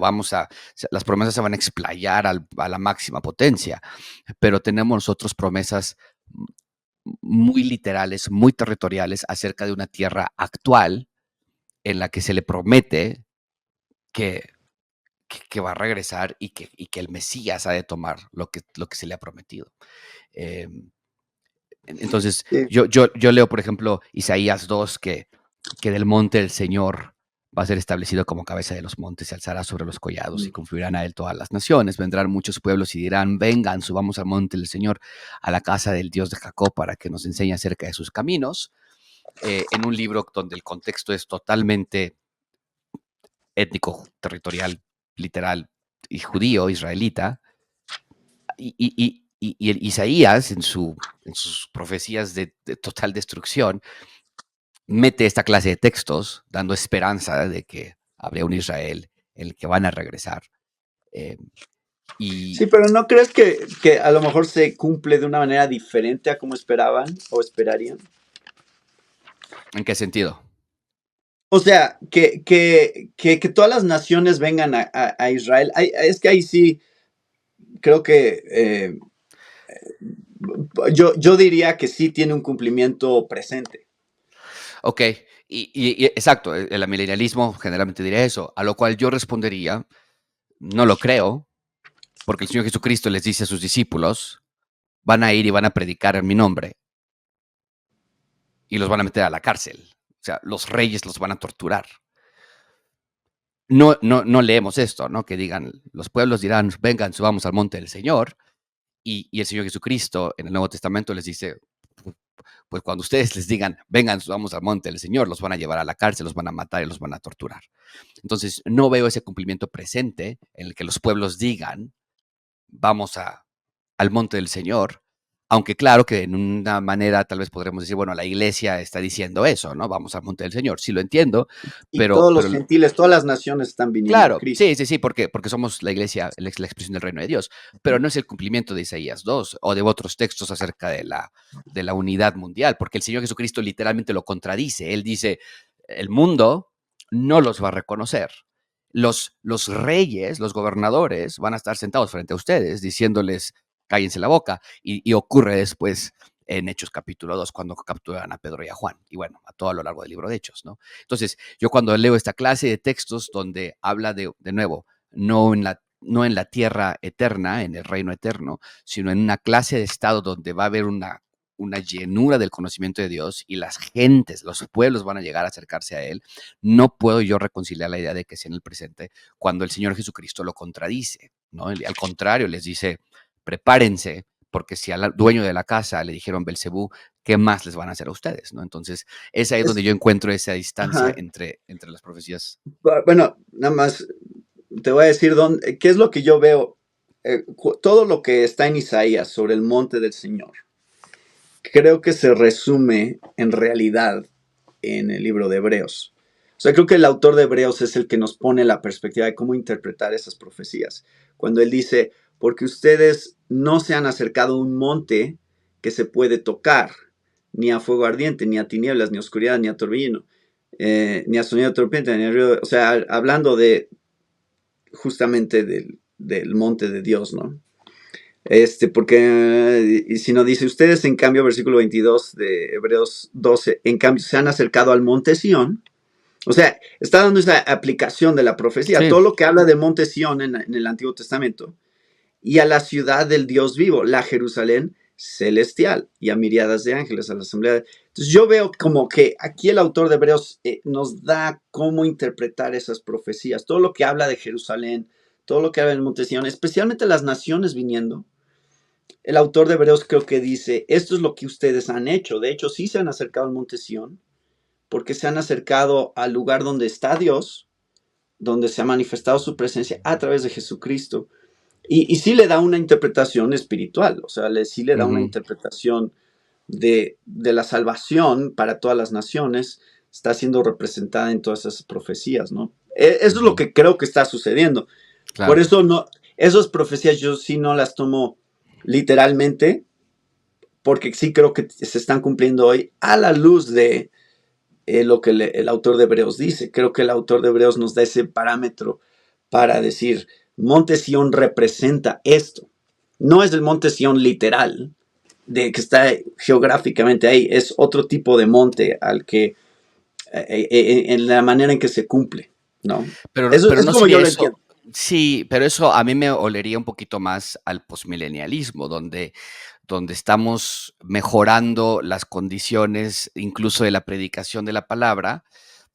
las promesas se van a explayar a la máxima potencia, pero tenemos nosotros promesas muy literales, muy territoriales acerca de una tierra actual en la que se le promete que, que va a regresar y que el Mesías ha de tomar lo que se le ha prometido. Eh, entonces, Sí, yo leo, por ejemplo, Isaías 2, que del monte del Señor va a ser establecido como cabeza de los montes, se alzará sobre los collados y Mm. confluirán a él todas las naciones. Vendrán muchos pueblos y dirán, vengan, subamos al monte del Señor, a la casa del Dios de Jacob, para que nos enseñe acerca de sus caminos. En un libro donde el contexto es totalmente étnico, territorial, literal y judío, israelita, y el Isaías en sus profecías de total destrucción mete esta clase de textos dando esperanza de que habría un Israel en el que van a regresar. Eh, y Sí, pero ¿no crees que a lo mejor se cumple de una manera diferente a como esperaban o esperarían? ¿En qué sentido? O sea, que todas las naciones vengan a Israel. Es que ahí sí creo que yo diría que sí tiene un cumplimiento presente. Ok, exacto, el amilenialismo generalmente diría eso, a lo cual yo respondería, no lo creo, porque el Señor Jesucristo les dice a sus discípulos, van a ir y van a predicar en mi nombre y los van a meter a la cárcel. O sea, los reyes los van a torturar. No leemos esto, ¿no? Que digan, los pueblos dirán, vengan, subamos al monte del Señor, y el Señor Jesucristo en el Nuevo Testamento les dice, pues cuando ustedes les digan, vengan, subamos al monte del Señor, los van a llevar a la cárcel, los van a matar y los van a torturar. Entonces, no veo ese cumplimiento presente en el que los pueblos digan, vamos al monte del Señor, aunque claro que en una manera tal vez podremos decir, bueno, la iglesia está diciendo eso, ¿no? Vamos al monte del Señor. Sí lo entiendo, Y todos los pero gentiles, todas las naciones están viniendo a claro, Cristo. sí, sí, sí, porque somos la iglesia, la expresión del reino de Dios, pero no es el cumplimiento de Isaías 2 o de otros textos acerca de la unidad mundial, porque el Señor Jesucristo literalmente lo contradice. Él dice, el mundo no los va a reconocer. Los reyes, los gobernadores van a estar sentados frente a ustedes diciéndoles, cállense la boca, y ocurre después en Hechos capítulo 2, cuando capturan a Pedro y a Juan, y bueno, a todo a lo largo del libro de Hechos, ¿no? Entonces, yo cuando leo esta clase de textos donde habla de nuevo, no en la tierra eterna, en el reino eterno, sino en una clase de estado donde va a haber una llenura del conocimiento de Dios y las gentes, los pueblos van a llegar a acercarse a Él, no puedo yo reconciliar la idea de que sea en el presente cuando el Señor Jesucristo lo contradice, ¿no? Al contrario, les dice, prepárense, porque si al dueño de la casa le dijeron Belcebú, ¿qué más les van a hacer a ustedes? ¿No? Entonces, es ahí donde Es, yo encuentro esa distancia ajá. entre las profecías. Bueno, nada más te voy a decir qué es lo que yo veo. Todo lo que está en Isaías sobre el monte del Señor, creo que se resume en realidad en el libro de Hebreos. O sea, creo que el autor de Hebreos es el que nos pone la perspectiva de cómo interpretar esas profecías. Cuando él dice, porque ustedes no se han acercado a un monte que se puede tocar, ni a fuego ardiente, ni a tinieblas, ni a oscuridad, ni a torbellino, ni a sonido de tormenta, ni a ruido. O sea, hablando de justamente del monte de Dios, ¿no? Porque, y si no dice, ustedes en cambio, versículo 22 de Hebreos 12, en cambio se han acercado al monte Sión. O sea, está dando esa aplicación de la profecía, Sí, todo lo que habla de monte Sión en el Antiguo Testamento, y a la ciudad del Dios vivo, la Jerusalén celestial, y a miriadas de ángeles, a la asamblea. Entonces yo veo como que aquí el autor de Hebreos nos da cómo interpretar esas profecías, todo lo que habla de Jerusalén, todo lo que habla del monte Sión, especialmente las naciones viniendo. El autor de Hebreos creo que dice, esto es lo que ustedes han hecho. De hecho, sí se han acercado al monte Sión, porque se han acercado al lugar donde está Dios, donde se ha manifestado su presencia a través de Jesucristo. Y sí le da una interpretación espiritual, o sea, sí le da una ujú, interpretación de la salvación para todas las naciones, está siendo representada en todas esas profecías, ¿no? Eso es lo ujú, que creo que está sucediendo. Por claro. eso no, esas profecías yo sí no las tomo literalmente, porque sí creo que se están cumpliendo hoy a la luz de lo que el autor de Hebreos dice. Creo que el autor de Hebreos nos da ese parámetro para decir, Monte Sión representa esto. No es el Monte Sión literal, de que está geográficamente ahí, es otro tipo de monte al que, en la manera en que se cumple, ¿no? Eso Pero es no como sería yo lo eso. entiendo. Sí, pero eso a mí me olería un poquito más al posmilenialismo, donde estamos mejorando las condiciones incluso de la predicación de la palabra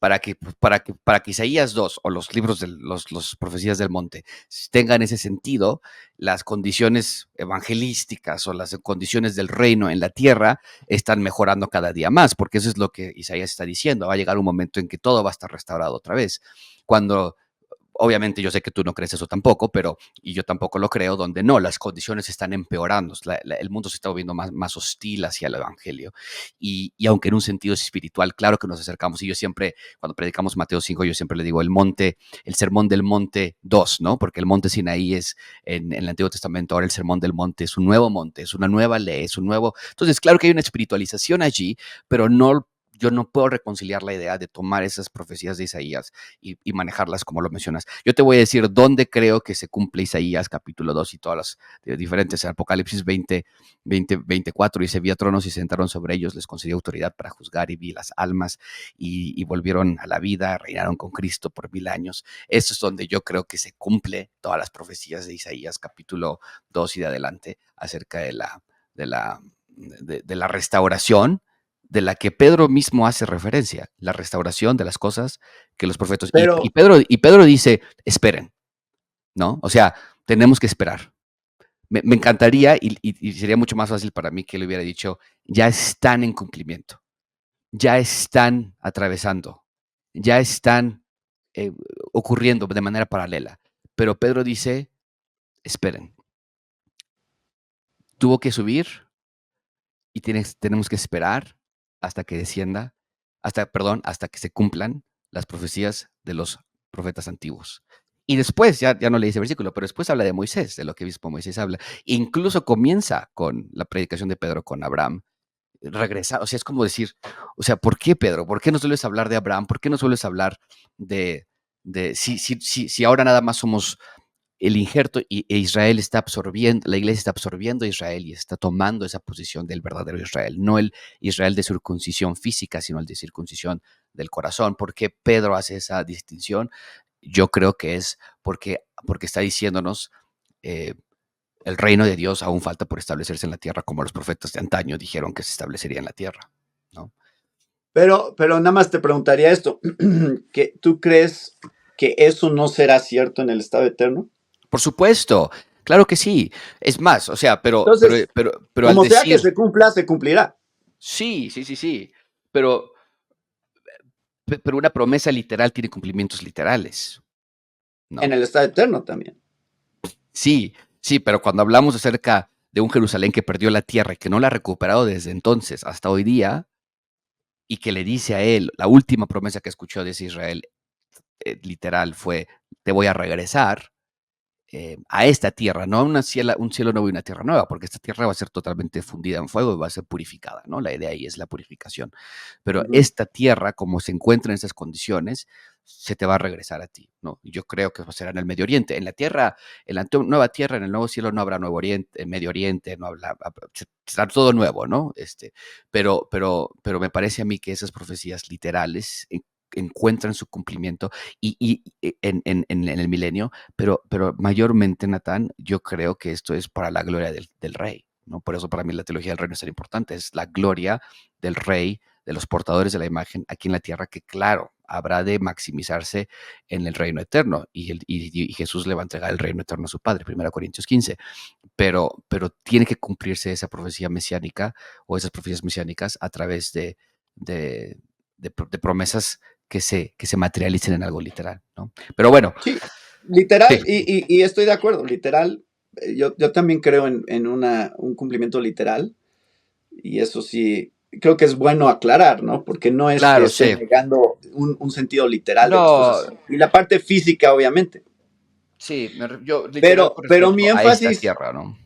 para que Isaías 2 o los libros de los profecías del monte tengan ese sentido, las condiciones evangelísticas o las condiciones del reino en la tierra están mejorando cada día más, porque eso es lo que Isaías está diciendo. Va a llegar un momento en que todo va a estar restaurado otra vez. Cuando obviamente yo sé que tú no crees eso tampoco, pero, y yo tampoco lo creo, donde no, las condiciones están empeorando, el mundo se está volviendo más hostil hacia el evangelio. Y aunque en un sentido espiritual, claro que nos acercamos, y yo siempre, cuando predicamos Mateo 5, yo siempre le digo el sermón del monte 2, ¿no? Porque el monte Sinaí es en el Antiguo Testamento, ahora el sermón del monte es un nuevo monte, es una nueva ley, es un nuevo. Entonces, claro que hay una espiritualización allí, pero no, yo no puedo reconciliar la idea de tomar esas profecías de Isaías y manejarlas como lo mencionas. Yo te voy a decir dónde creo que se cumple Isaías capítulo 2 y todas las diferentes, Apocalipsis 24, y se vio tronos y se sentaron sobre ellos, les concedió autoridad para juzgar y vi las almas y volvieron a la vida, reinaron con Cristo por 1000 años. Esto es donde yo creo que se cumple todas las profecías de Isaías capítulo 2 y de adelante acerca de la restauración de la que Pedro mismo hace referencia, la restauración de las cosas que los profetas. Y Pero, Pedro dice, esperen, ¿no? O sea, tenemos que esperar. Me encantaría y sería mucho más fácil para mí que le hubiera dicho, ya están en cumplimiento, ya están atravesando, ya están eh, ocurriendo de manera paralela. Pero Pedro dice, esperen, tuvo que subir y tenemos que esperar hasta que descienda, hasta que se cumplan las profecías de los profetas antiguos. Y después, ya no le dice versículo, pero después habla de Moisés, de lo que mismo Moisés habla. Incluso comienza con la predicación de Pedro con Abraham. Regresa, o sea, es como decir, o sea, ¿por qué Pedro? ¿Por qué no sueles hablar de Abraham? ¿Por qué no sueles hablar si ahora nada más somos el injerto Israel está absorbiendo, la iglesia está absorbiendo a Israel y está tomando esa posición del verdadero Israel, no el Israel de circuncisión física, sino el de circuncisión del corazón? ¿Por qué Pedro hace esa distinción? Yo creo que es porque está diciéndonos, eh, el reino de Dios aún falta por establecerse en la tierra, como los profetas de antaño dijeron que se establecería en la tierra, ¿no? pero nada más te preguntaría esto, ¿que tú crees que eso no será cierto en el estado eterno? Por supuesto, claro que sí. Es más, o sea, Entonces, pero al como sea que decir, se cumpla, se cumplirá sí, sí, sí, sí, pero pero una promesa literal tiene cumplimientos literales, en ¿no? el estado eterno también. Sí, sí, pero cuando hablamos acerca de un Jerusalén que perdió la tierra y que no la ha recuperado desde entonces hasta hoy día, y que le dice a él, la última promesa que escuchó de ese Israel, literal, fue, te voy a regresar, a esta tierra, no a un cielo nuevo y una tierra nueva, porque esta tierra va a ser totalmente fundida en fuego y va a ser purificada, ¿no? La idea ahí es la purificación. Pero Ujú. esta tierra, como se encuentra en esas condiciones, se te va a regresar a ti, ¿no? Y yo creo que será en el Medio Oriente. En la tierra, en la nueva tierra, en el nuevo cielo, no habrá Nuevo Oriente, Medio Oriente, no habrá, será todo nuevo, ¿no? Pero me parece a mí que esas profecías literales encuentran su cumplimiento en el milenio, pero mayormente, Natán, yo creo que esto es para la gloria del rey, ¿no? Por eso para mí la teología del reino es tan importante, es la gloria del rey, de los portadores de la imagen aquí en la tierra, que claro, habrá de maximizarse en el reino eterno, y Jesús le va a entregar el reino eterno a su Padre, 1 Corintios 15, pero tiene que cumplirse esa profecía mesiánica o esas profecías mesiánicas a través de, de promesas que se materialicen en algo literal, ¿no? Pero bueno, Sí, sí, literal, y estoy de acuerdo, literal. Yo también creo en un cumplimiento literal, y eso sí, creo que es bueno aclarar, ¿no? Porque no es que claro, esté sí. negando un sentido literal de las cosas. No, Y la parte física, obviamente. sí, yo literal con Pero mi respecto a esta énfasis, tierra, ¿no?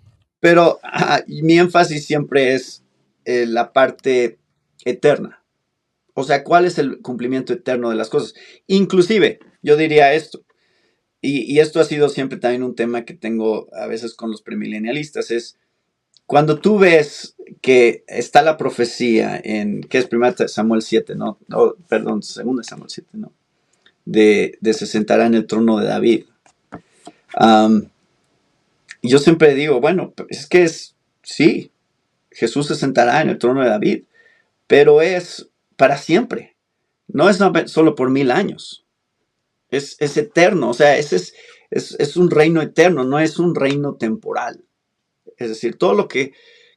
y mi énfasis siempre es la parte eterna. O sea, ¿cuál es el cumplimiento eterno de las cosas? Inclusive, yo diría esto, y esto ha sido siempre también un tema que tengo a veces con los premilenialistas, es cuando tú ves que está la profecía en, ¿qué es 1 Samuel 7, no? No, perdón, 2 Samuel 7, ¿no? De se sentará en el trono de David. Um, y yo siempre digo, bueno, es que sí, Jesús se sentará en el trono de David, pero es para siempre. no es solo por 1000 años, es eterno, o sea, es un reino eterno, no es un reino temporal. Es decir, todo lo que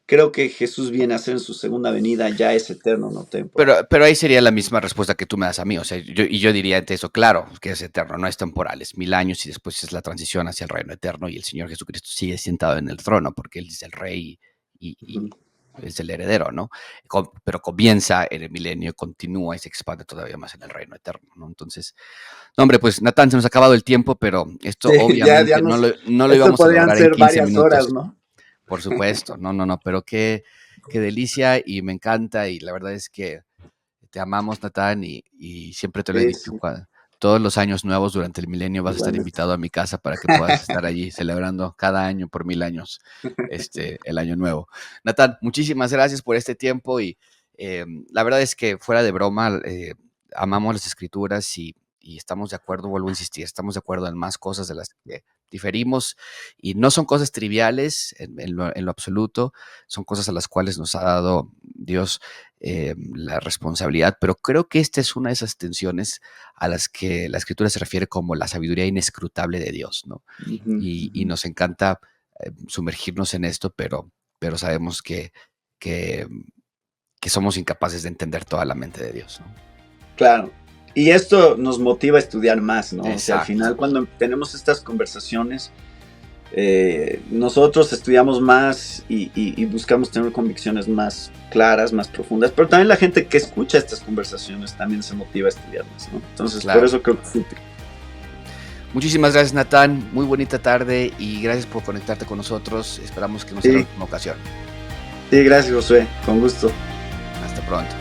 creo que Jesús viene a hacer en su segunda venida ya es eterno, no temporal. Pero ahí sería la misma respuesta que tú me das a mí. O sea, yo diría ante eso, claro, que es eterno, no es temporal, es 1000 años y después es la transición hacia el reino eterno y el Señor Jesucristo sigue sentado en el trono porque Él es el rey y Ujú. es el heredero, ¿no? Pero comienza en el milenio, continúa y se expande todavía más en el reino eterno, ¿no? Entonces, no, hombre, pues Natán, se nos ha acabado el tiempo, pero esto Sí, ya obviamente nos, no lo esto íbamos a podrían lograr en ser 15 varias horas, minutos. ¿no? Por supuesto, no, pero qué delicia y me encanta y la verdad es que te amamos, Natán, y siempre te lo he Sí, dicho, sí, todos los años nuevos durante el milenio vas a estar igualmente. invitado a mi casa para que puedas estar allí celebrando cada año por 1000 años el año nuevo. Natán, muchísimas gracias por este tiempo y la verdad es que fuera de broma, amamos las escrituras y estamos de acuerdo, vuelvo a insistir, estamos de acuerdo en más cosas de las que diferimos y no son cosas triviales en lo absoluto, son cosas a las cuales nos ha dado Dios la responsabilidad, pero creo que esta es una de esas tensiones a las que la escritura se refiere como la sabiduría inescrutable de Dios, ¿no? Ujú, Y ujú. nos encanta sumergirnos en esto, pero sabemos que, que somos incapaces de entender toda la mente de Dios, ¿no? Claro. Y esto nos motiva a estudiar más, ¿no? O sea, al Exacto. final cuando tenemos estas conversaciones, nosotros estudiamos más y buscamos tener convicciones más claras, más profundas, pero también la gente que escucha estas conversaciones también se motiva a estudiar más, ¿no? Entonces, por Claro. eso creo que es útil. Muchísimas gracias, Natán. Muy bonita tarde y gracias por conectarte con nosotros. Esperamos que no sea la Sí, última ocasión. sí, gracias, Josué, con gusto. Hasta pronto.